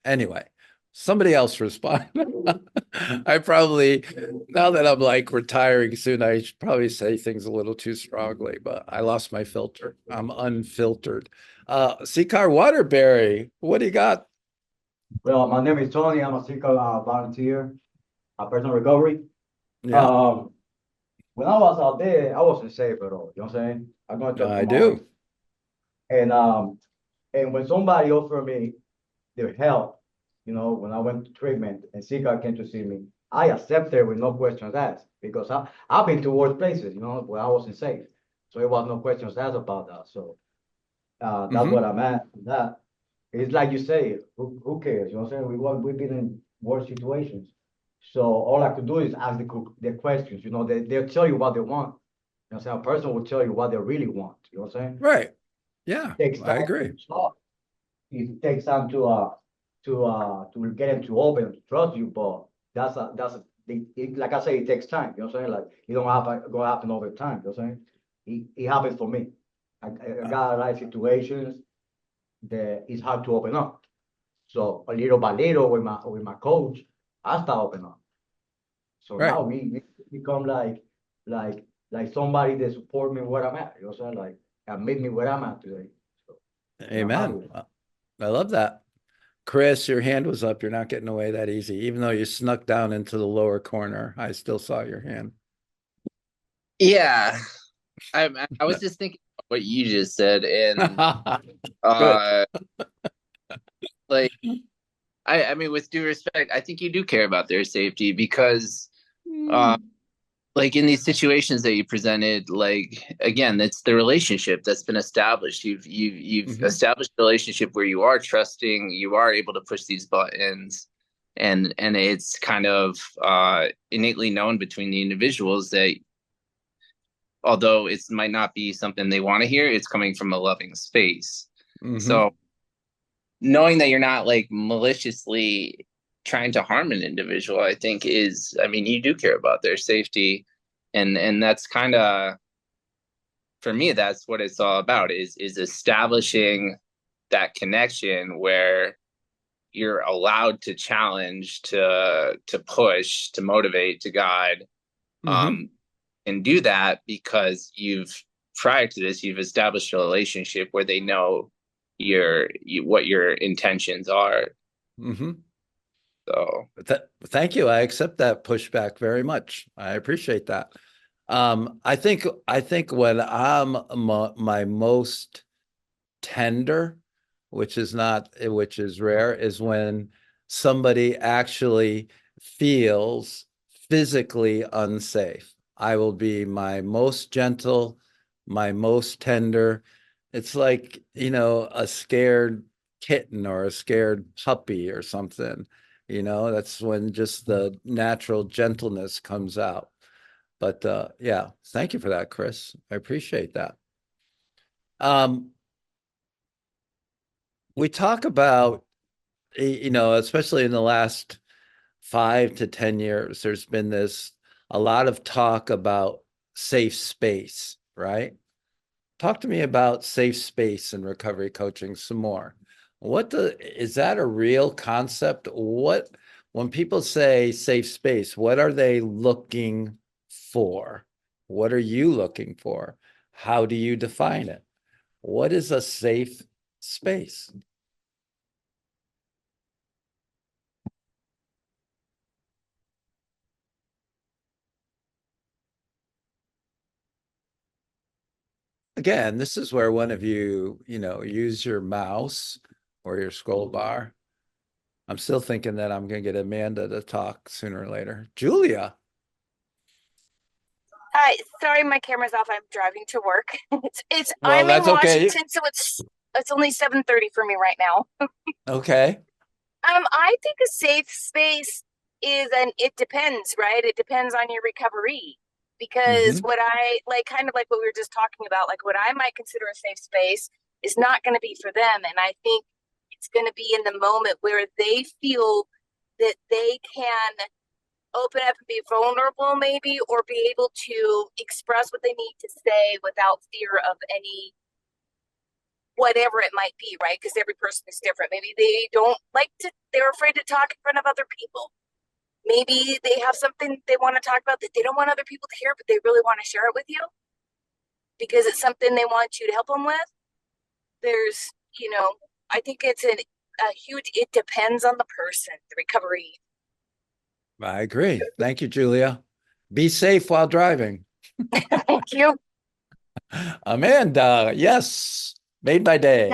anyway. Somebody else respond. I probably, now that I'm like retiring soon, I should probably say things a little too strongly, but I lost my filter. I'm unfiltered. Seacar Waterbury, what do you got? Well, my name is Tony. I'm a seeker volunteer, a personal recovery. Yeah, Um, when I was out there, I wasn't safe at all. You know what I'm saying? I'm gonna talk I from my own. do. And and when somebody offered me their help, you know, when I went to treatment and Sika came to see me, I accepted with no questions asked because I've been to worse places, you know, where I wasn't safe. So it was no questions asked about that. So that's Hmm. what I'm at. That it's like you say, who cares? You know what I'm saying? We've been in worse situations. So all I could do is ask the questions. You know, they'll tell you what they want. You know what I'm saying? A person will tell you what they really want. You know what I'm saying? Right. Yeah, It takes I time agree. to talk. It takes time to get them to open to trust you, but like I say, it takes time. You know what I'm saying? Like you don't have to go happen over time. You know what I'm saying? It happens for me. I got a lot of situations that it's hard to open up. So a little by little with my coach, I start opening up. So Right. now we become like like somebody that support me where I'm at. You know what I'm saying? Like and meet me where I'm at today. So and I'm happy Amen. with it. I love that. Chris, your hand was up. You're not getting away that easy. Even though you snuck down into the lower corner, I still saw your hand. Yeah, I was just thinking about what you just said, and Good. uh, like I mean, with due respect, I think you do care about their safety because uh, like in these situations that you presented, like again, that's the relationship that's been established. You've Hmm. established a relationship where you are trusting, you are able to push these buttons, and it's kind of innately known between the individuals that although it might not be something they want to hear, it's coming from a loving space. Hmm. So knowing that you're not like maliciously trying to harm an individual, I think is, I mean, you do care about their safety, and that's kind of, for me, that's what it's all about, is establishing that connection where you're allowed to challenge, to push, to motivate, to guide, Hmm. um, and do that because prior to this you've established a relationship where they know what your intentions are. Hmm. So Thank you. I accept that pushback very much. I appreciate that. I think when I'm my most tender, which is rare, is when somebody actually feels physically unsafe. I will be my most gentle, my most tender. It's like, a scared kitten or a scared puppy or something. That's when just the natural gentleness comes out. But yeah, thank you for that, Chris. I appreciate that. Um, we talk about, especially in the last 5 to 10 years, there's been a lot of talk about safe space, right? Talk to me about safe space and recovery coaching some more. Is that a real concept? When people say safe space, what are they looking for? What are you looking for? How do you define it? What is a safe space? Again, this is where one of you, use your mouse or your scroll bar. I'm still thinking that I'm going to get Amanda to talk sooner or later. Julia. Hi, sorry, my camera's off. I'm driving to work. Well, I'm in that's okay. Washington, so it's only 7:30 for me right now. Okay. I think a safe space is it depends, right? It depends on your recovery. Because what I like, kind of like what we were just talking about, like what I might consider a safe space is not going to be for them. And I think it's going to be in the moment where they feel that they can open up and be vulnerable, maybe, or be able to express what they need to say without fear of any whatever it might be, right? Because every person is different. Maybe they don't like to, they're afraid to talk in front of other people. Maybe they have something they want to talk about that they don't want other people to hear, but they really want to share it with you because it's something they want you to help them with. There's, I think it's a huge, it depends on the person, the recovery. I agree. Thank you, Julia. Be safe while driving. Thank you. Amanda, yes, made my day.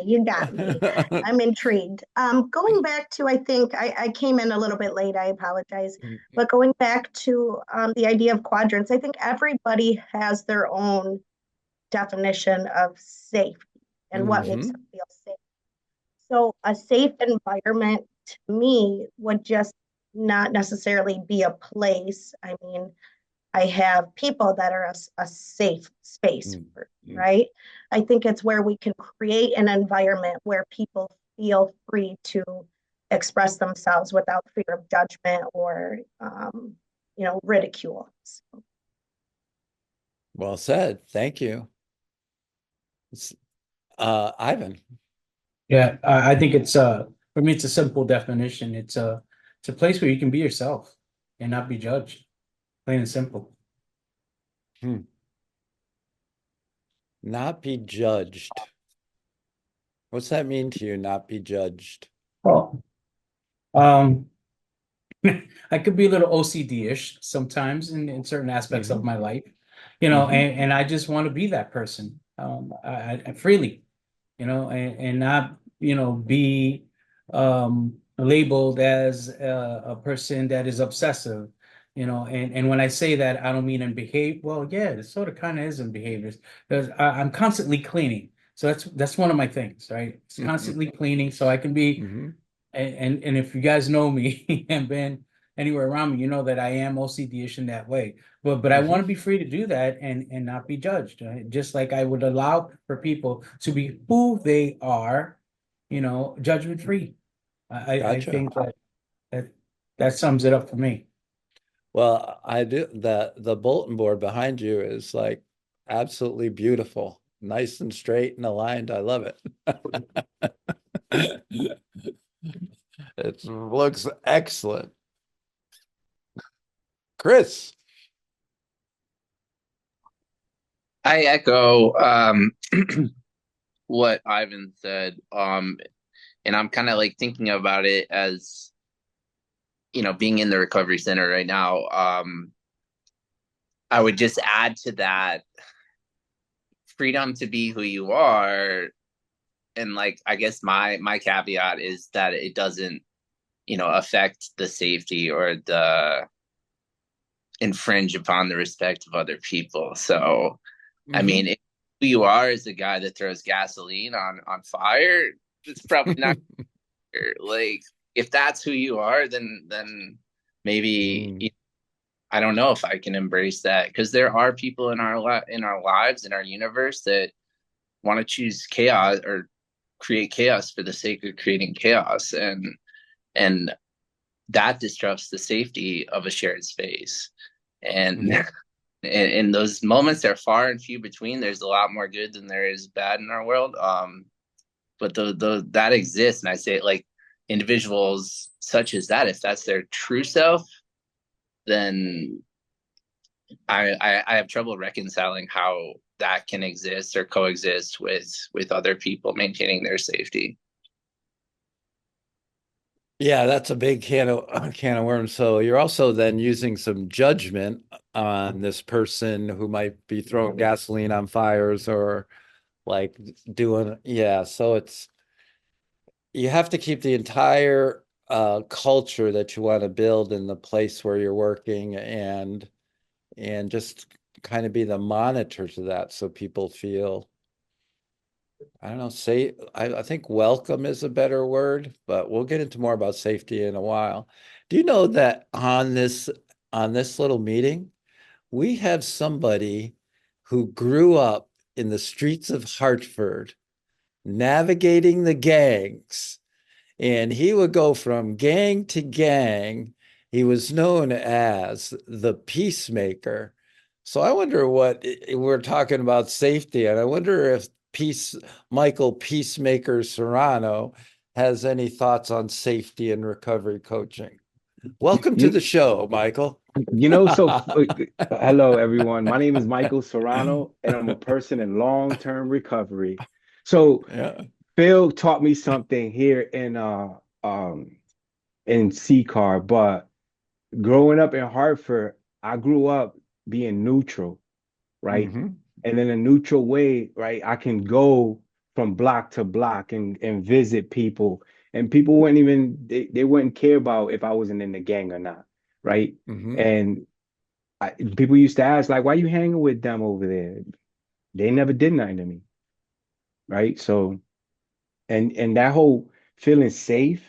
You got me. I'm intrigued. Going back to, I think I came in a little bit late, I apologize. But going back to the idea of quadrants, I think everybody has their own definition of safety and what makes them feel safe. So a safe environment to me would just not necessarily be a place. I mean, I have people that are a safe space, right? I think it's where we can create an environment where people feel free to express themselves without fear of judgment or, ridicule. So. Well said. Thank you. Ivan. Yeah, I think it's for me it's a simple definition. It's a place where you can be yourself and not be judged. Plain and simple. Not be judged. What's that mean to you, not be judged? Well, I could be a little OCD-ish sometimes in certain aspects of my life, and I just want to be that person I freely, and not, be labeled as a person that is obsessive, and when I say that, I don't mean in behavior. Well, yeah, it sort of kind of is in behaviors because I'm constantly cleaning. So that's one of my things, right? It's constantly cleaning so I can be. And if you guys know me and been anywhere around me, you know that I am OCD-ish in that way. But I want to be free to do that and not be judged. Right? Just like I would allow for people to be who they are, judgment free. I think that sums it up for me. Well, I do the bulletin board behind you is like absolutely beautiful, nice and straight and aligned. I love it. It looks excellent. Chris. I echo what Ivan said. And I'm kind of like thinking about it as, being in the recovery center right now. I would just add to that freedom to be who you are. And like, I guess my caveat is that it doesn't, affect the safety or the infringe upon the respect of other people. So, I mean, if who you are is the guy that throws gasoline on fire, it's probably not like, if that's who you are, then maybe I don't know if I can embrace that, because there are people in our lives, in our universe, that want to choose chaos or create chaos for the sake of creating chaos, and that disrupts the safety of a shared space. And in those moments, they're far and few between. There's a lot more good than there is bad in our world. But that exists, and I say it like individuals such as that, if that's their true self, then I have trouble reconciling how that can exist or coexist with other people maintaining their safety. Yeah, that's a big can of worms. So you're also then using some judgment on this person who might be throwing gasoline on fires or like doing, yeah. So you have to keep the entire culture that you want to build in the place where you're working and just kind of be the monitor to that so people feel, I don't know, I think welcome is a better word, but we'll get into more about safety in a while. Do you know that on this little meeting, we have somebody who grew up in the streets of Hartford, navigating the gangs, and he would go from gang to gang. He was known as the peacemaker. So I wonder what we're talking about safety, and I wonder if Michael Peacemaker Serrano has any thoughts on safety and recovery coaching. Welcome to the show, Michael. Hello, everyone. My name is Michael Serrano, and I'm a person in long-term recovery. So Yeah. Phil taught me something here in CCAR, but growing up in Hartford, I grew up being neutral, right? Mm-hmm. And in a neutral way, right, I can go from block to block and visit people, and people wouldn't even they wouldn't care about if I wasn't in the gang or not, right? Mm-hmm. And people used to ask, like, why you hanging with them over there? They never did nothing to me, right? So, and that whole feeling safe,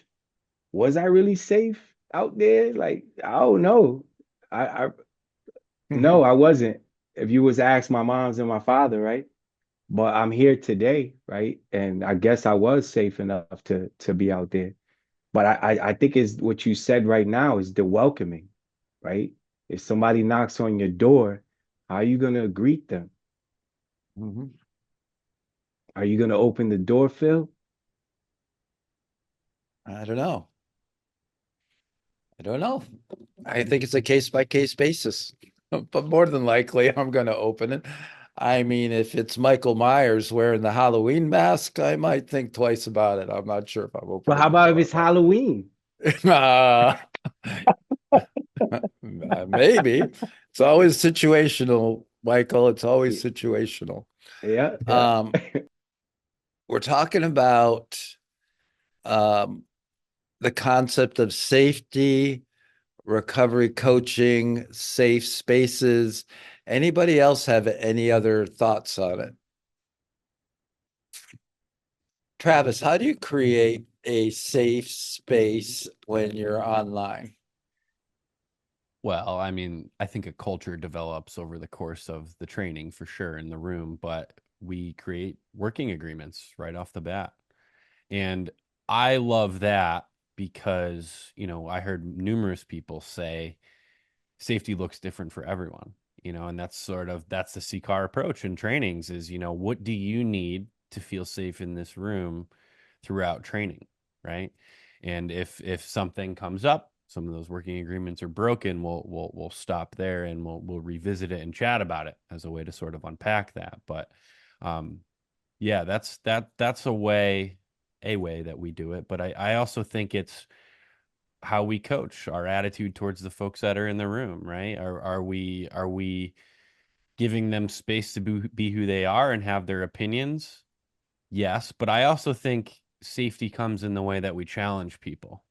was I really safe out there? Like, I don't know. I No, I wasn't. If you was to ask my moms and my father, right? But I'm here today, right? And I guess I was safe enough to be out there. But I think is what you said right now is the welcoming, right? If somebody knocks on your door, how are you gonna greet them? Mm-hmm. Are you gonna open the door, Phil? I don't know. I don't know. I think it's a case by case basis, but more than likely, I'm going to open it. I mean, if it's Michael Myers wearing the Halloween mask, I might think twice about it. I'm not sure if I'm But how opening the about if door. it's Halloween? Uh, maybe. It's always situational, Michael. It's always situational. Yeah, yeah. Um, we're talking about um, the concept of safety, recovery coaching, safe spaces. Anybody else have any other thoughts on it? Travis, how do you create a safe space when you're online? Well, I mean, I think a culture develops over the course of the training for sure in the room, but we create working agreements right off the bat. And I love that because, I heard numerous people say safety looks different for everyone, and that's the CCAR approach in trainings is, what do you need to feel safe in this room throughout training, right? And if something comes up, some of those working agreements are broken, we'll stop there and we'll revisit it and chat about it as a way to sort of unpack that. But yeah, that's a way that we do it. But I also think it's how we coach, our attitude towards the folks that are in the room, right? Are we giving them space to be who they are and have their opinions? Yes, but I also think safety comes in the way that we challenge people,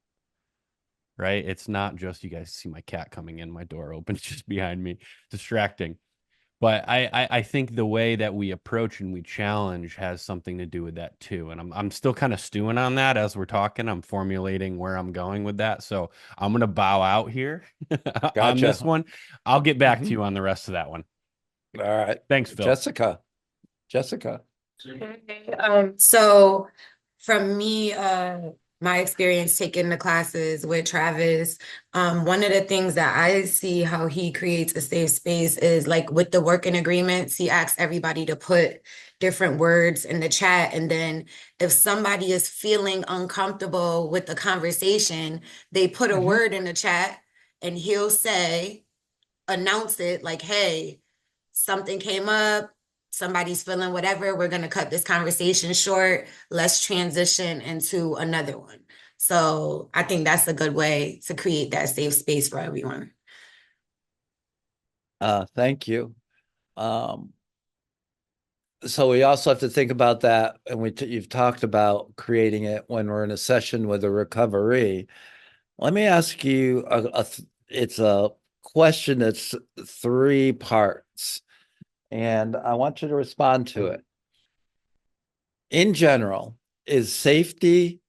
right? It's not just, you guys see my cat coming in, my door open just behind me, distracting. But I think the way that we approach and we challenge has something to do with that too. And I'm still kind of stewing on that as we're talking. I'm formulating where I'm going with that. So I'm gonna bow out here on this Gotcha. one. I'll get back to Mhm. you on the rest of that one. All right. Thanks, Phil. Jessica. Okay. So from me, my experience taking the classes with Travis, one of the things that I see how he creates a safe space is like with the working agreements, he asks everybody to put different words in the chat. And then if somebody is feeling uncomfortable with the conversation, they put a word in the chat and he'll say, announce it like, hey, something came up, somebody's feeling whatever, we're going to cut this conversation short. Let's transition into another one. So I think that's a good way to create that safe space for everyone. Thank you. So we also have to think about that, and you've talked about creating it when we're in a session with a recovery. Let me ask you it's a question that's three parts, and I want you to respond to it. In general, is safety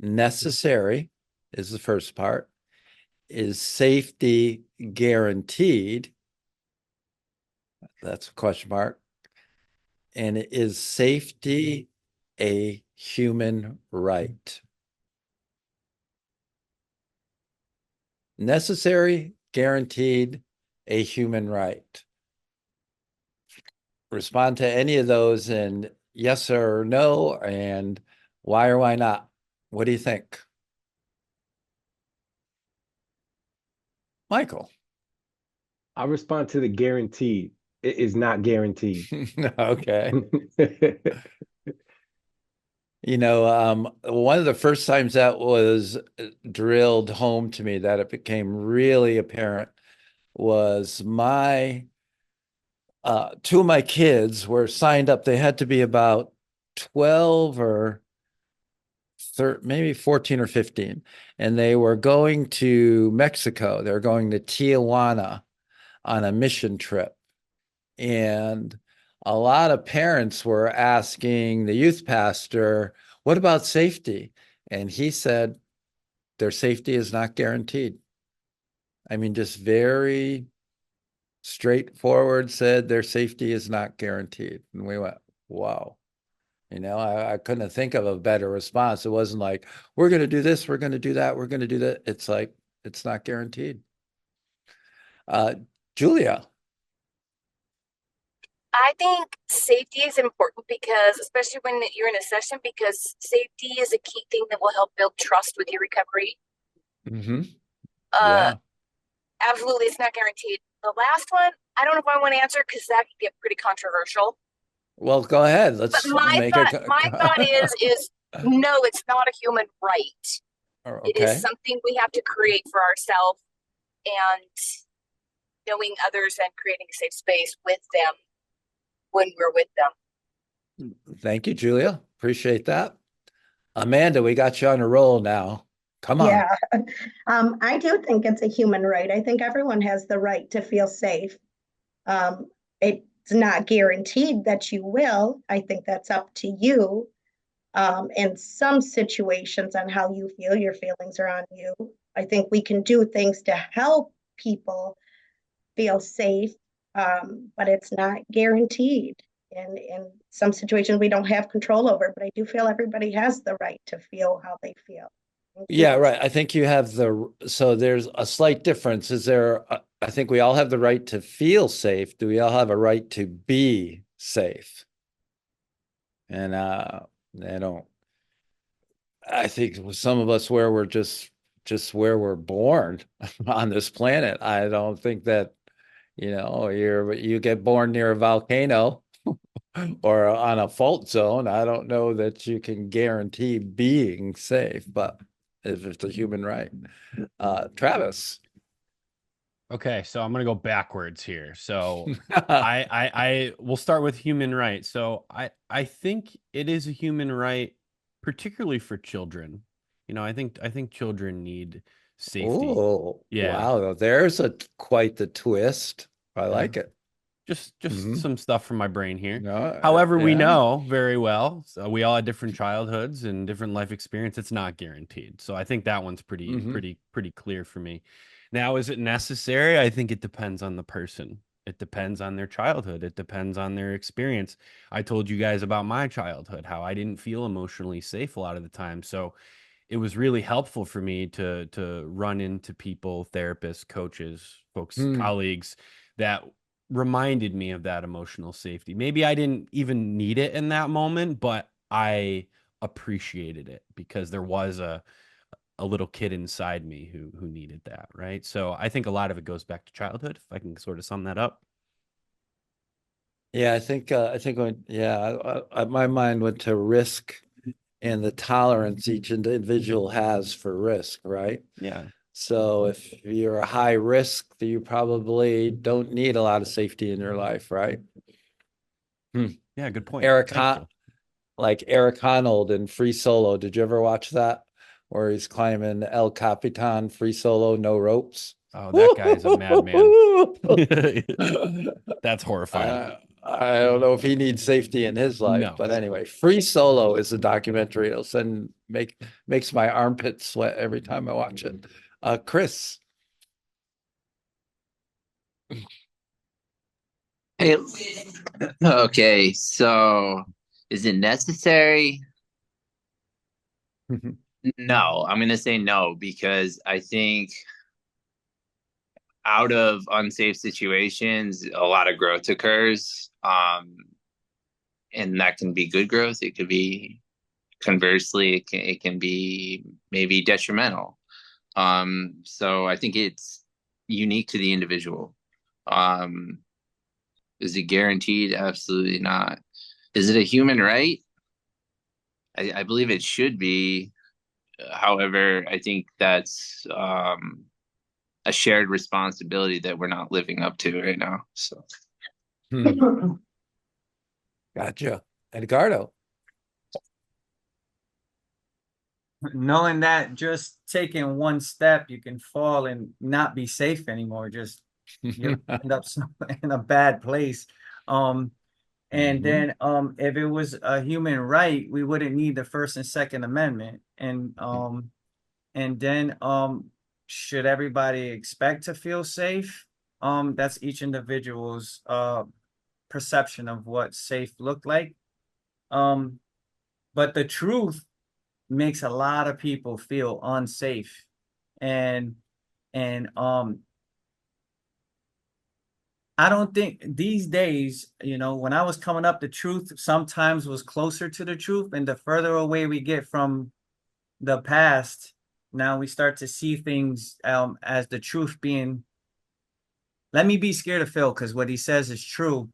necessary? Is the first part. Is safety guaranteed? That's a question mark. And is safety a human right? Necessary, guaranteed, a human right. Respond to any of those in yes or no, and why or why not. What do you think? Michael. I'll respond to the guaranteed. It is not guaranteed. Okay. One of the first times that was drilled home to me that it became really apparent was two of my kids were signed up. They had to be about 12 or maybe 14 or 15, and they were going to Mexico. They were going to Tijuana on a mission trip. And a lot of parents were asking the youth pastor, what about safety? And he said, their safety is not guaranteed. I mean, just very straightforward said their safety is not guaranteed. And we went, wow. I couldn't think of a better response. It wasn't like, we're going to do this, we're going to do that, we're going to do that. It's like, it's not guaranteed. Julia. I think safety is important because, especially when you're in a session, because safety is a key thing that will help build trust with your recovery. Mm-hmm. Uh, Yeah. Absolutely, it's not guaranteed. The last one, I don't know if I want to answer because that could get pretty controversial. Well, go ahead. But Let's my make thought, it. my thought is no, it's not a human right. It is Okay. something we have to create for ourselves, and knowing others and creating a safe space with them when we're with them. Thank you, Julia. Appreciate that. Amanda, we got you on a roll now. Come on. Yeah. I do think it's a human right. I think everyone has the right to feel safe. It's not guaranteed that you will. I think that's up to you. In some situations on how you feel, your feelings are on you. I think we can do things to help people feel safe, but it's not guaranteed. And in some situations we don't have control over, but I do feel everybody has the right to feel how they feel. Yeah, right. I think you have so there's a slight difference. I think we all have the right to feel safe. Do we all have a right to be safe? And I don't, I think with some of us where we're just where we're born on this planet, I don't think that, you get born near a volcano or on a fault zone. I don't know that you can guarantee being safe, but if it's a human right. Travis. Okay, so I'm gonna go backwards here. So I will start with human right. So I think it is a human right, particularly for children. I think children need safety. Oh, Yeah. wow. There's quite the twist. I Yeah. like it. Just some stuff from my brain here. No, However, we yeah. know very well, so we all had different childhoods and different life experience. It's not guaranteed. So I think that one's pretty clear for me. Now, is it necessary? I think it depends on the person. It depends on their childhood. It depends on their experience. I told you guys about my childhood, how I didn't feel emotionally safe a lot of the time. So it was really helpful for me to run into people, therapists, coaches, folks, colleagues that reminded me of that emotional safety. Maybe I didn't even need it in that moment, but I appreciated it because there was a little kid inside me who needed that, right? So I think a lot of it goes back to childhood, if I can sort of sum that up. Yeah, I think my mind went to risk and the tolerance each individual has for risk, right? Yeah. So if you're a high risk, you probably don't need a lot of safety in your life, right? Yeah, good point. Eric Thanks, Phil. like Eric Honnold in Free Solo. Did you ever watch that? Where he's climbing El Capitan free solo, no ropes. Oh, that guy's a madman. That's horrifying. I don't know if he needs safety in his life, No. but anyway, Free Solo is a documentary. Makes my armpit sweat every time I watch it. Chris. Hey, okay, so is it necessary? No, I'm gonna say no because I think out of unsafe situations, a lot of growth occurs. And that can be good growth. It could be conversely, it can be maybe detrimental. So I think it's unique to the individual. Um, is it guaranteed? Absolutely not. Is it a human right? I believe it should be. However, I think that's a shared responsibility that we're not living up to right now. So, Gotcha. Edgardo. Knowing that just taking one step, you can fall and not be safe anymore. Just you'll end up in a bad place. And then if it was a human right, we wouldn't need the First and Second Amendment. And then should everybody expect to feel safe? That's each individual's perception of what safe look like. But the truth makes a lot of people feel unsafe. And I don't think these days, when I was coming up, the truth sometimes was closer to the truth. And the further away we get from the past, now we start to see things as the truth being, let me be scared of Phil because what he says is true.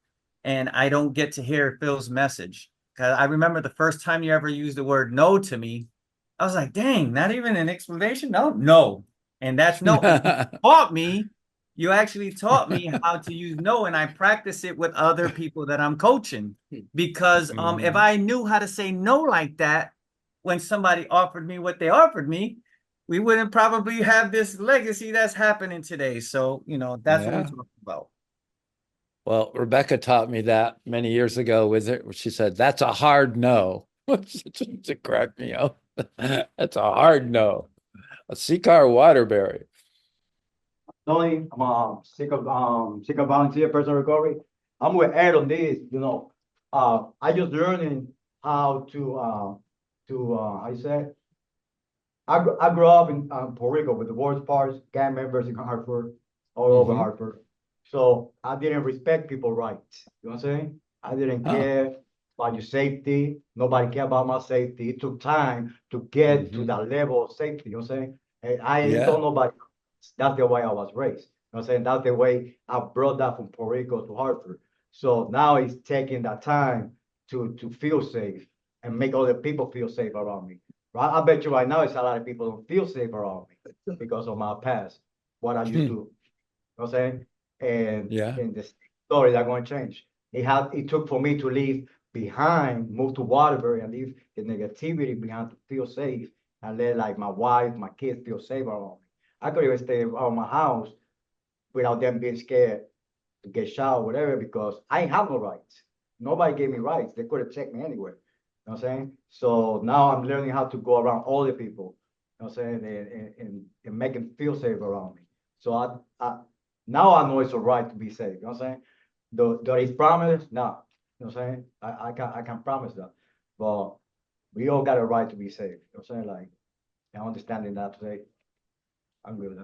And I don't get to hear Phil's message. Because I remember the first time you ever used the word no to me, I was like, dang, not even an explanation? No, no. And that's no. And you actually taught me how to use no, and I practice it with other people that I'm coaching. Because if I knew how to say no like that, when somebody offered me what they offered me, we wouldn't probably have this legacy that's happening today. So, that's what we're talking about. Well, Rebecca taught me that many years ago with it. She said, that's a hard no. To crack me up. That's a hard no. A C-Car Waterbury. Tony, I'm sick of volunteer personal recovery. I'm with Ed on this, I just learning how how you say, I grew up in Puerto Rico with the worst parts, gang members in Hartford, all over Hartford. So I didn't respect people's rights. You know what I'm saying? I didn't care about your safety. Nobody cared about my safety. It took time to get to that level of safety. You know what I'm saying? And I ain't told nobody. That's the way I was raised. You know what I'm saying? That's the way I brought that from Puerto Rico to Hartford. So now it's taking that time to feel safe and make other people feel safe around me. Right? I bet you right now it's a lot of people don't feel safe around me because of my past, what I used to, you know what I'm saying? And the stories are going to change. It took for me to leave behind, move to Waterbury and leave the negativity behind to feel safe and let like my wife, my kids feel safe around me. I could even stay around my house without them being scared to get shot or whatever because I ain't have no rights. Nobody gave me rights. They could have checked me anywhere. You know what I'm saying? So now I'm learning how to go around all the people, you know what I'm saying, and make them feel safe around me. So I now I know it's a right to be safe. You know what I'm saying? Do it's promise? No. You know what I'm saying? I can promise that. But we all got a right to be safe. You know what I'm saying? Like, I'm understanding that today. I'm good with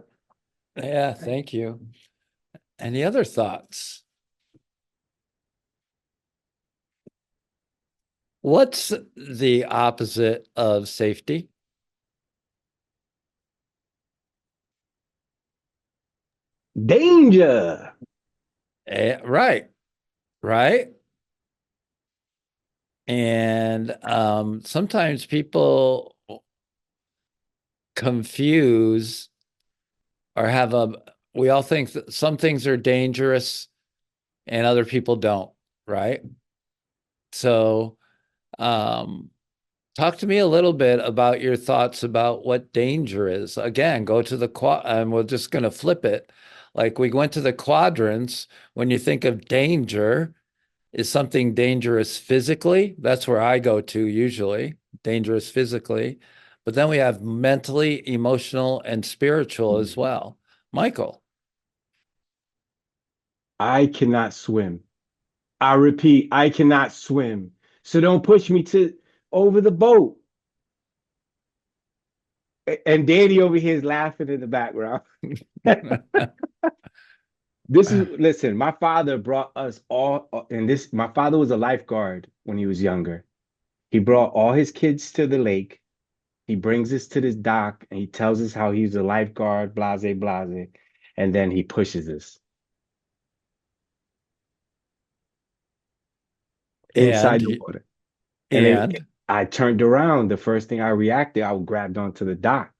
that. Yeah, thank you. Any other thoughts? What's the opposite of safety? Danger. Right. Right. And sometimes people confuse or we all think that some things are dangerous and other people don't, right? So talk to me a little bit about your thoughts about what danger is. Again, go to the and we're just going to flip it. Like we went to the quadrants. When you think of danger, is something dangerous physically? That's where I go to usually, dangerous physically. But then we have mentally, emotional, and spiritual as well. Michael. I cannot swim. I repeat, I cannot swim. So don't push me to over the boat. And Danny over here is laughing in the background. Listen, my father brought us all, and my father was a lifeguard when he was younger. He brought all his kids to the lake. He brings us to this dock and he tells us how he's a lifeguard, blase, blase. And then he pushes us inside And the water. And then and I turned around. The first thing I reacted, I grabbed onto the dock.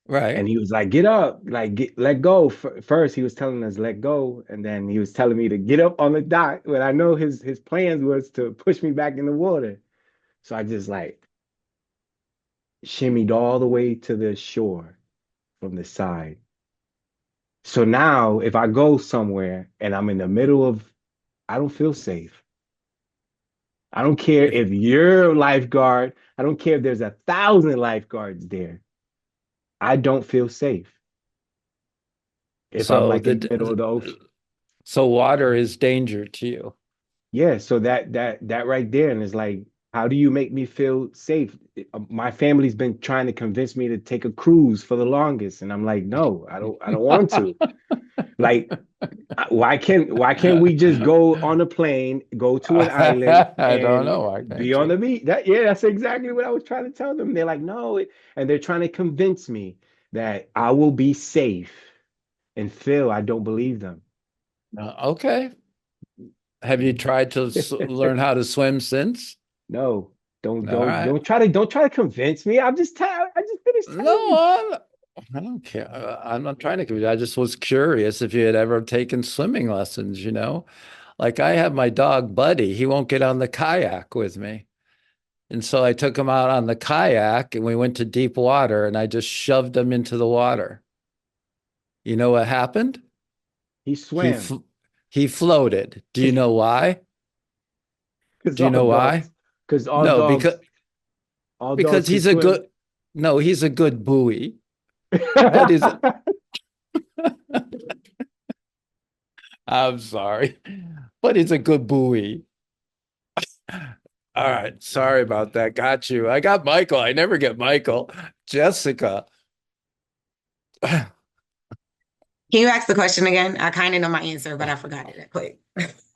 right. And he was like, get up, like let go. First, he was telling us let go, and then he was telling me to get up on the dock. But I know his plans was to push me back in the water. So I just like shimmied all the way to the shore from the side. So now if I go somewhere and I'm in the middle of, I don't feel safe. I don't care If if you're a lifeguard. I don't care if there's 1,000 lifeguards there. I don't feel safe if I'm so like in the middle of the ocean. so water is danger to you. Yeah, so that right there, and it's like, how do you make me feel safe? My family's been trying to convince me to take a cruise for the longest, and I'm like, no, I don't want to. Like, why can't we just go on a plane, go to an island, I don't and know. Why be can't on you? the beach? That's exactly what I was trying to tell them. They're like, no, and they're trying to convince me that I will be safe. And Phil, I don't believe them. Okay. Have you tried to learn how to swim since? No, don't All don't right. don't try to convince me. I just finished telling you. No, I don't care. I'm not trying to confuse you. I just was curious if you had ever taken swimming lessons, you know? Like I have my dog Buddy, he won't get on the kayak with me. And so I took him out on the kayak and we went to deep water and I just shoved him into the water. You know what happened? He He swam fl he floated. Do you know why? because Do you know why? No, all because dogs can he's a swim. good no, he's a good buoy. But he's I'm sorry, but he's a good buoy. All right, sorry about that. Got you. I got Michael. I never get Michael. Jessica. Can you ask the question again? I kind of know my answer, but I forgot it quick.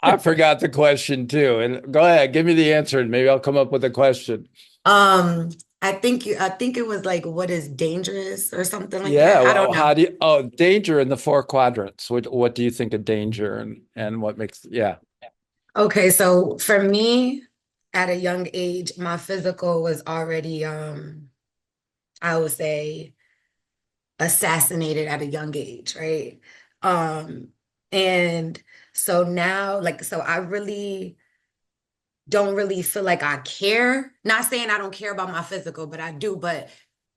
I forgot the question too. And go ahead, give me the answer, and maybe I'll come up with a question. Um, I think it was like what is dangerous or something like Yeah. that. I don't Well, know. how do you? Oh, danger in the four quadrants. What do you think of danger and what makes? Yeah. Okay, so for me, at a young age, my physical was already I would say assassinated at a young age, right? Um, and so now, like, so I really don't really feel like I care. Not saying I don't care about my physical, but I do. But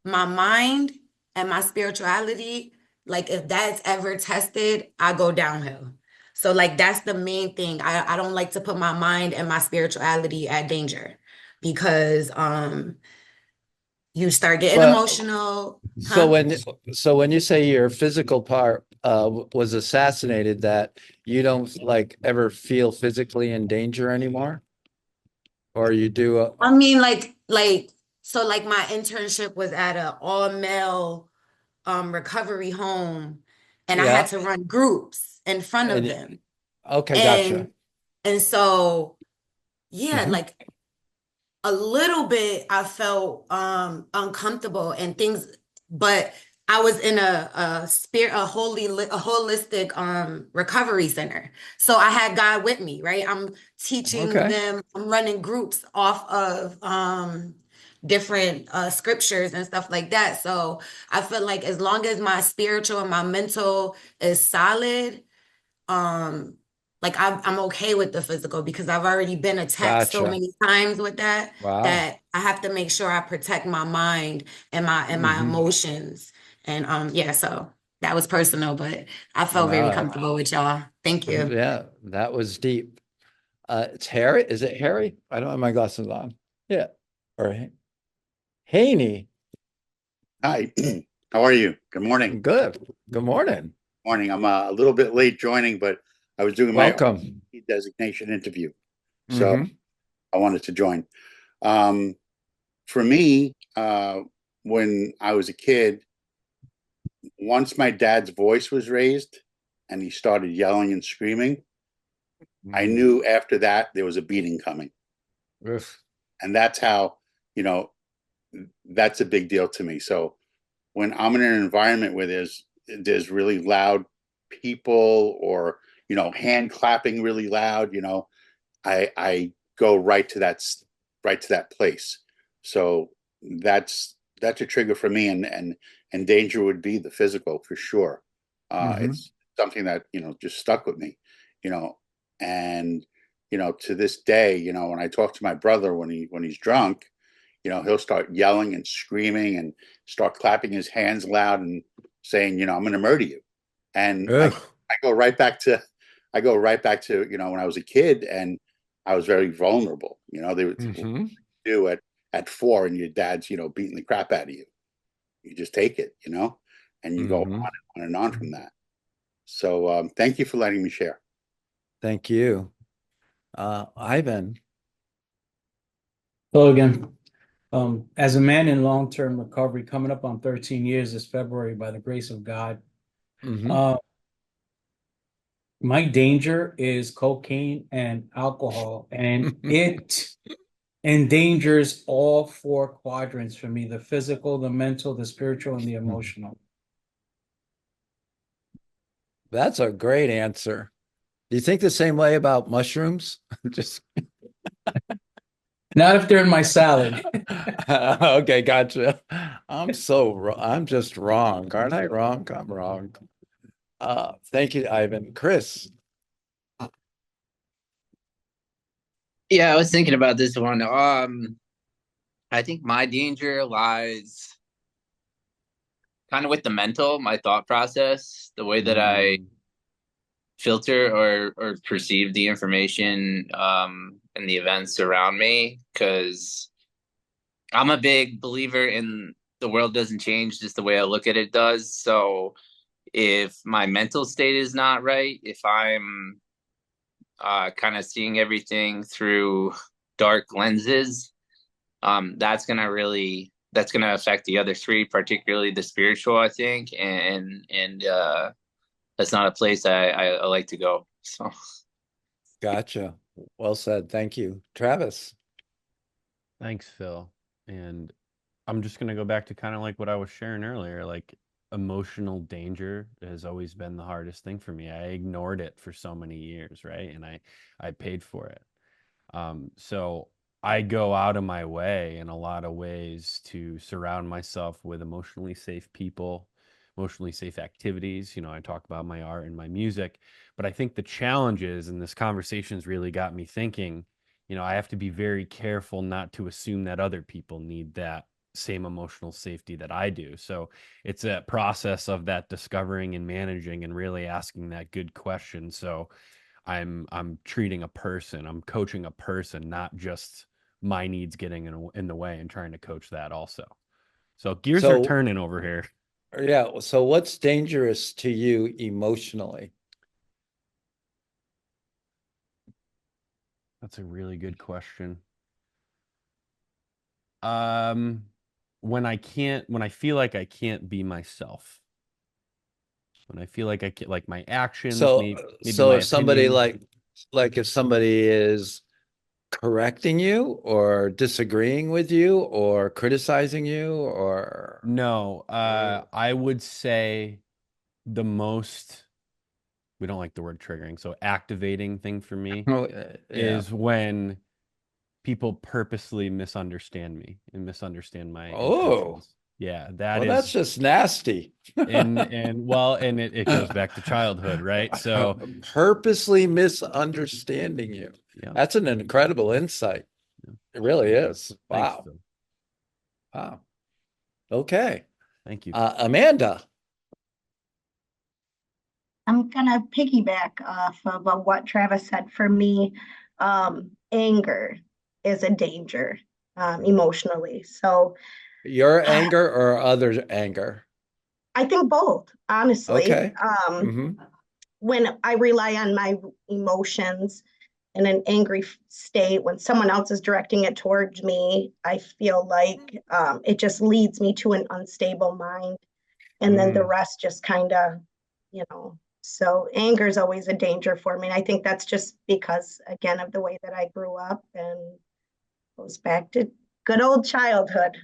my mind and my spirituality, like if that's ever tested, I go downhill. So like that's the main thing. I don't like to put my mind and my spirituality at danger because you start getting But emotional, so huh? when you say your physical part was assassinated, that you don't like ever feel physically in danger anymore, or you do? I mean, like so like my internship was at a all male recovery home and I had Yeah. to run groups in front of And them. okay, gotcha. And so yeah, Hmm. like a little bit I felt uncomfortable and things, but I was in a holistic recovery center. So I had God with me, right? I'm teaching Okay, them, I'm running groups off of different scriptures and stuff like that. So I feel like as long as my spiritual and my mental is solid, um like I'm okay with the physical because I've already been attacked so gotcha. many times with that Wow. that I have to make sure I protect my mind and my Hmm. emotions. And yeah, so that was personal, but I felt very No, comfortable with y'all. Thank you. yeah, that was deep. It's Harry. Is it Harry? I don't have my glasses on. Yeah. All right. Haney. Hi, how are you? Good morning. Good. Good morning. Morning. I'm a little bit late joining, but I was doing my Welcome. designation interview, so Mm-hmm. I wanted to join. For me, when I was a kid, once my dad's voice was raised and he started yelling and screaming, I knew after that there was a beating coming. Oof. And that's how, you know, that's a big deal to me. So when I'm in an environment where there's really loud people or, hand clapping really loud, I go right to that place. So that's a trigger for me, and danger would be the physical for sure. Mm-hmm. It's something that just stuck with me, you know, and to this day, when I talk to my brother when he's drunk, he'll start yelling and screaming and start clapping his hands loud and saying, I'm going to murder you. And Ugh. I go right back to when I was a kid and I was very vulnerable. They would Mm-hmm. do at 4 and your dad's beating the crap out of you. You just take it, and you go Mm-hmm. on and on from that. So thank you for letting me share. Thank you. Ivan. Hello again. As a man in long-term recovery, coming up on 13 years this February, by the grace of God, Mm-hmm. my danger is cocaine and alcohol, and it endangers all four quadrants for me: the physical, the mental, the spiritual, and the emotional. That's a great answer. Do you think the same way about mushrooms? Just Not if they're in my salad. okay, gotcha. I'm just wrong. Aren't I wrong? I'm wrong. Thank you, Ivan. Chris. Yeah, I was thinking about this one. I think my danger lies kind of with the mental, my thought process, the way that I filter or perceive the information and the events around me. Because I'm a big believer in the world doesn't change, just the way I look at it does. So if my mental state is not right, if I'm kind of seeing everything through dark lenses, that's gonna affect the other three, particularly the spiritual, I think, and that's not a place I like to go. So Gotcha. Well said. Thank you. Travis. Thanks, Phil. And I'm just gonna go back to kind of like what I was sharing earlier. Like emotional danger has always been the hardest thing for me. I ignored it for so many years, right? And I paid for it. So I go out of my way in a lot of ways to surround myself with emotionally safe people, emotionally safe activities. I talk about my art and my music, but I think the challenges and this conversation's really got me thinking, I have to be very careful not to assume that other people need that same emotional safety that I do. So it's a process of that discovering and managing and really asking that good question. So I'm treating a person, I'm coaching a person, not just my needs getting in the way and trying to coach that also. So gears are So, turning over here. yeah. So, what's dangerous to you emotionally? That's a really good question. Um, when I feel like I can't be myself, when I feel like I can't, like my actions, So, maybe so my if somebody opinions. like if somebody is correcting you or disagreeing with you or criticizing you or No, I would say the most, we don't like the word triggering, so activating thing for me oh, yeah. is when people purposely misunderstand me and misunderstand my Oh, intentions. Yeah, that well, that's is, just nasty. and well, and it goes back to childhood, right? So Purposely misunderstanding you. yeah, That's an incredible insight. yeah. It really is. Thanks, Wow. Phil. Wow. Okay. Thank you. Amanda. I'm gonna piggyback off of what Travis said. For me, anger is a danger emotionally. So Your anger or others' anger? I think both, honestly. Okay. Mm-hmm. when I rely on my emotions in an angry state, when someone else is directing it towards me, I feel like it just leads me to an unstable mind. And then the rest just kind of, so anger is always a danger for me. And I think that's just because, again, of the way that I grew up and goes back to good old childhood.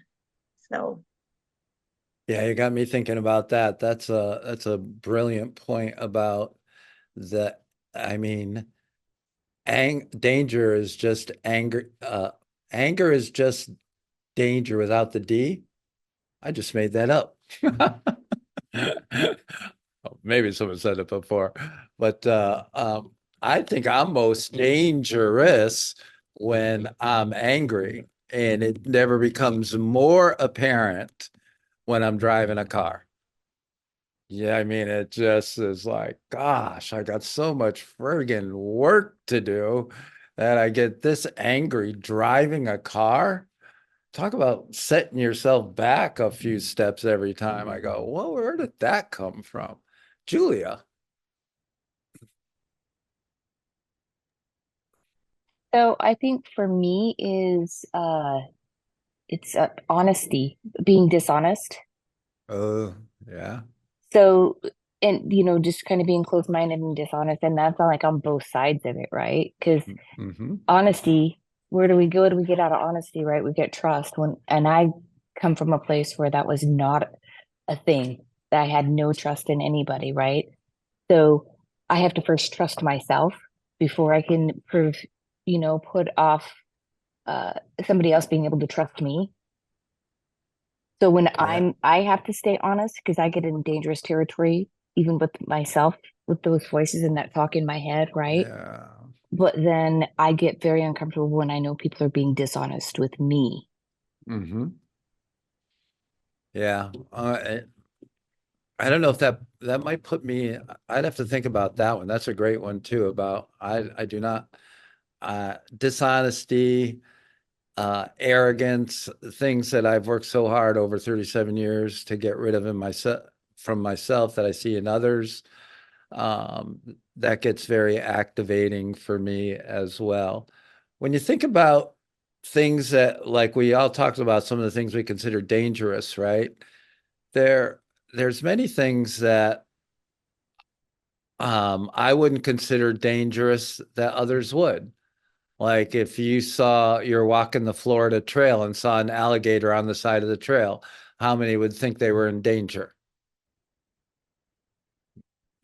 So Yeah, you got me thinking about that. That's a brilliant point about the, I mean, danger is just anger. Anger is just danger without the D. I just made that up. Maybe someone said it before, but I think I'm most dangerous when I'm angry, and it never becomes more apparent when I'm driving a car. Yeah, I mean, it just is like, gosh, I got so much friggin' work to do that I get this angry driving a car. Talk about setting yourself back a few steps every time. I go, well, where did that come from? Julia. So I think for me is it's honesty, being dishonest. Oh, yeah. So and just kind of being closed-minded and dishonest, and that's not like on both sides of it, right? Because Mm-hmm. honesty, where do we go? Do we get out of honesty, right? We get trust and I come from a place where that was not a thing. That I had no trust in anybody, right? So I have to first trust myself before I can put off uh somebody else being able to trust me. So when Yeah. I have to stay honest because I get in dangerous territory, even with myself, with those voices and that talk in my head, right? Yeah. But then I get very uncomfortable when I know people are being dishonest with me. Mm-hmm. Yeah. I don't know if that might put me, I'd have to think about that one. That's a great one too, about I do not dishonesty, arrogance, things that I've worked so hard over 37 years to get rid of in myself from myself that I see in others. Um, that gets very activating for me as well. When you think about things that, like we all talked about, some of the things we consider dangerous, right? There, there's many things that I wouldn't consider dangerous that others would. Like if you're walking the Florida Trail and saw an alligator on the side of the trail, how many would think they were in danger?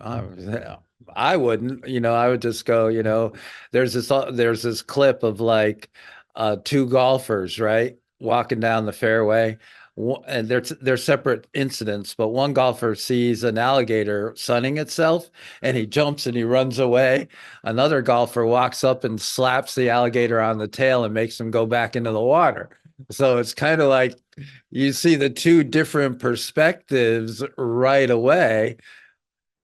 Yeah, I wouldn't, I would just go, there's this clip of like two golfers, right? Walking down the fairway. And they're separate incidents, but one golfer sees an alligator sunning itself and he jumps and he runs away. Another golfer walks up and slaps the alligator on the tail and makes him go back into the water. So it's kind of like you see the two different perspectives right away.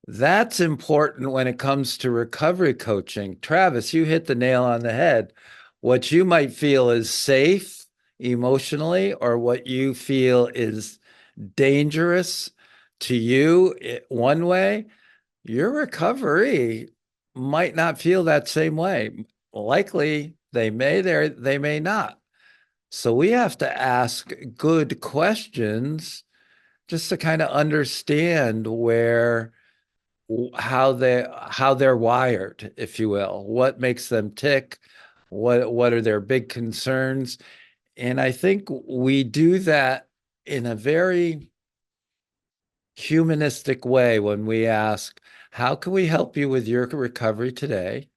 That's important when it comes to recovery coaching. Travis, you hit the nail on the head. What you might feel is safe emotionally, or what you feel is dangerous to you one way, your recovery might not feel that same way. Likely they may not. So we have to ask good questions just to kind of understand how they're wired, if you will, what makes them tick, what are their big concerns. And I think we do that in a very humanistic way when we ask, how can we help you with your recovery today?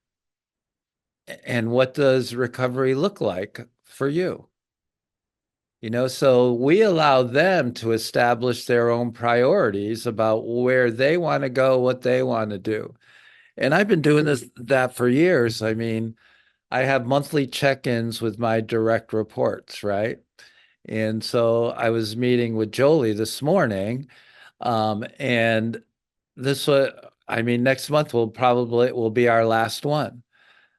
And what does recovery look like for you? So we allow them to establish their own priorities about where they want to go, what they want to do. And I've been doing that for years. I mean, I have monthly check-ins with my direct reports, right? And so I was meeting with Jolie this morning, and this was, I mean, next month will be our last one.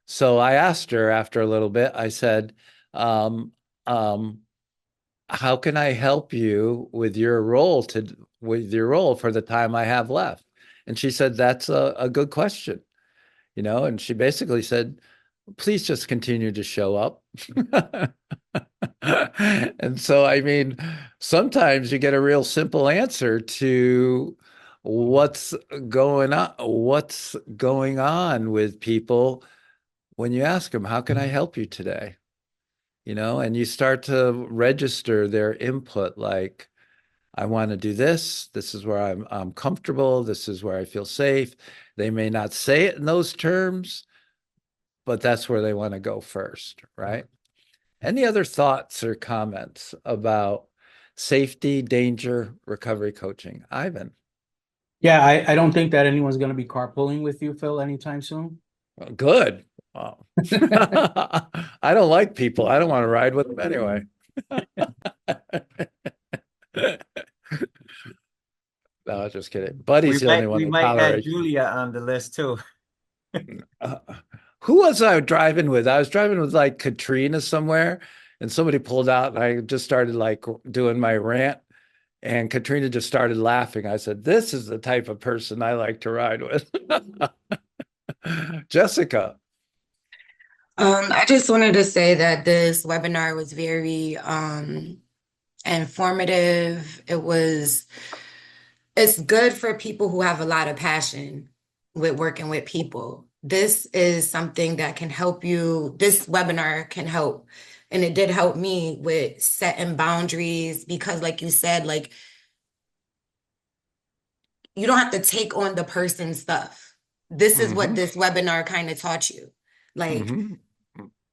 So I asked her after a little bit, I said, um, um, how can I help you with your role for the time I have left? And she said, that's a good question, and she basically said, please just continue to show up. And so, I mean, sometimes you get a real simple answer to what's going on with people when you ask them, how can I help you today? And you start to register their input, like, I want to do this. This is where I'm comfortable. This is where I feel safe. They may not say it in those terms, but that's where they want to go first, right? Any other thoughts or comments about safety, danger, recovery coaching? Ivan. Yeah, I don't think that anyone's going to be carpooling with you, Phil, anytime soon. Good. Wow. I don't like people. I don't want to ride with them anyway. No, just kidding. Buddy's the only one We that might add tolerates. Julia on the list too. Who was I driving with? I was driving with like Katrina somewhere, and somebody pulled out, and I just started like doing my rant, and Katrina just started laughing. I said, "This is the type of person I like to ride with." Jessica. I just wanted to say that this webinar was very informative. It's good for people who have a lot of passion with working with people. This is something that can help you. This webinar can help. And it did help me with setting boundaries because, like you said, like you don't have to take on the person's stuff. This is what this webinar kind of taught you. Like,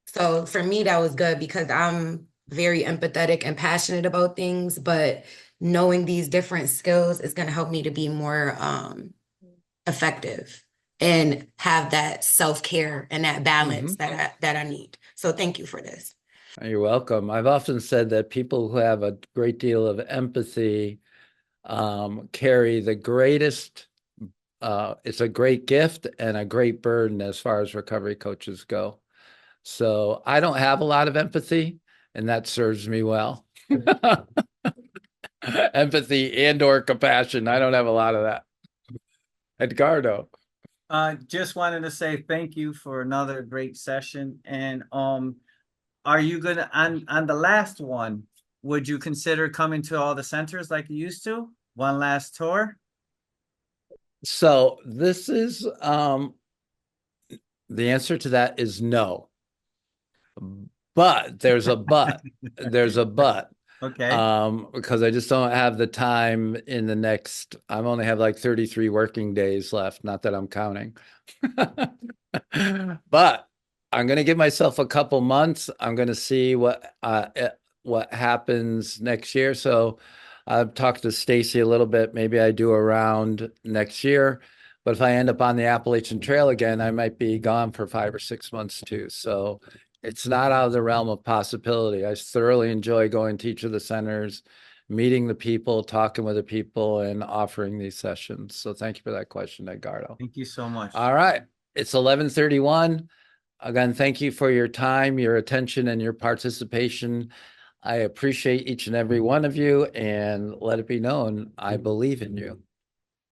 so for me, that was good because I'm very empathetic and passionate about things, but knowing these different skills is going to help me to be more effective and have that self-care and that balance that I need. So thank you for this. You're welcome. I've often said that people who have a great deal of empathy carry the greatest, it's a great gift and a great burden as far as recovery coaches go. So I don't have a lot of empathy, and that serves me well. Empathy and or compassion. I don't have a lot of that. Edgardo. Just wanted to say thank you for another great session. And are you gonna on the last one, would you consider coming to all the centers like you used to? One last tour? So this is the answer to that is no. But there's a but. There's a but. Okay. Because I just don't have the time in the next, I only have like 33 working days left, not that I'm counting. But I'm going to give myself a couple months. I'm going to see what happens next year. So I've talked to Stacy a little bit. Maybe I do a round next year. But if I end up on the Appalachian Trail again, I might be gone for 5 or 6 months too. So it's not out of the realm of possibility. I thoroughly enjoy going to each of the centers, meeting the people, talking with the people, and offering these sessions. So thank you for that question, Edgardo. Thank you so much. All right. It's 11:31. Again, thank you for your time, your attention, and your participation. I appreciate each and every one of you, and let it be known, I believe in you.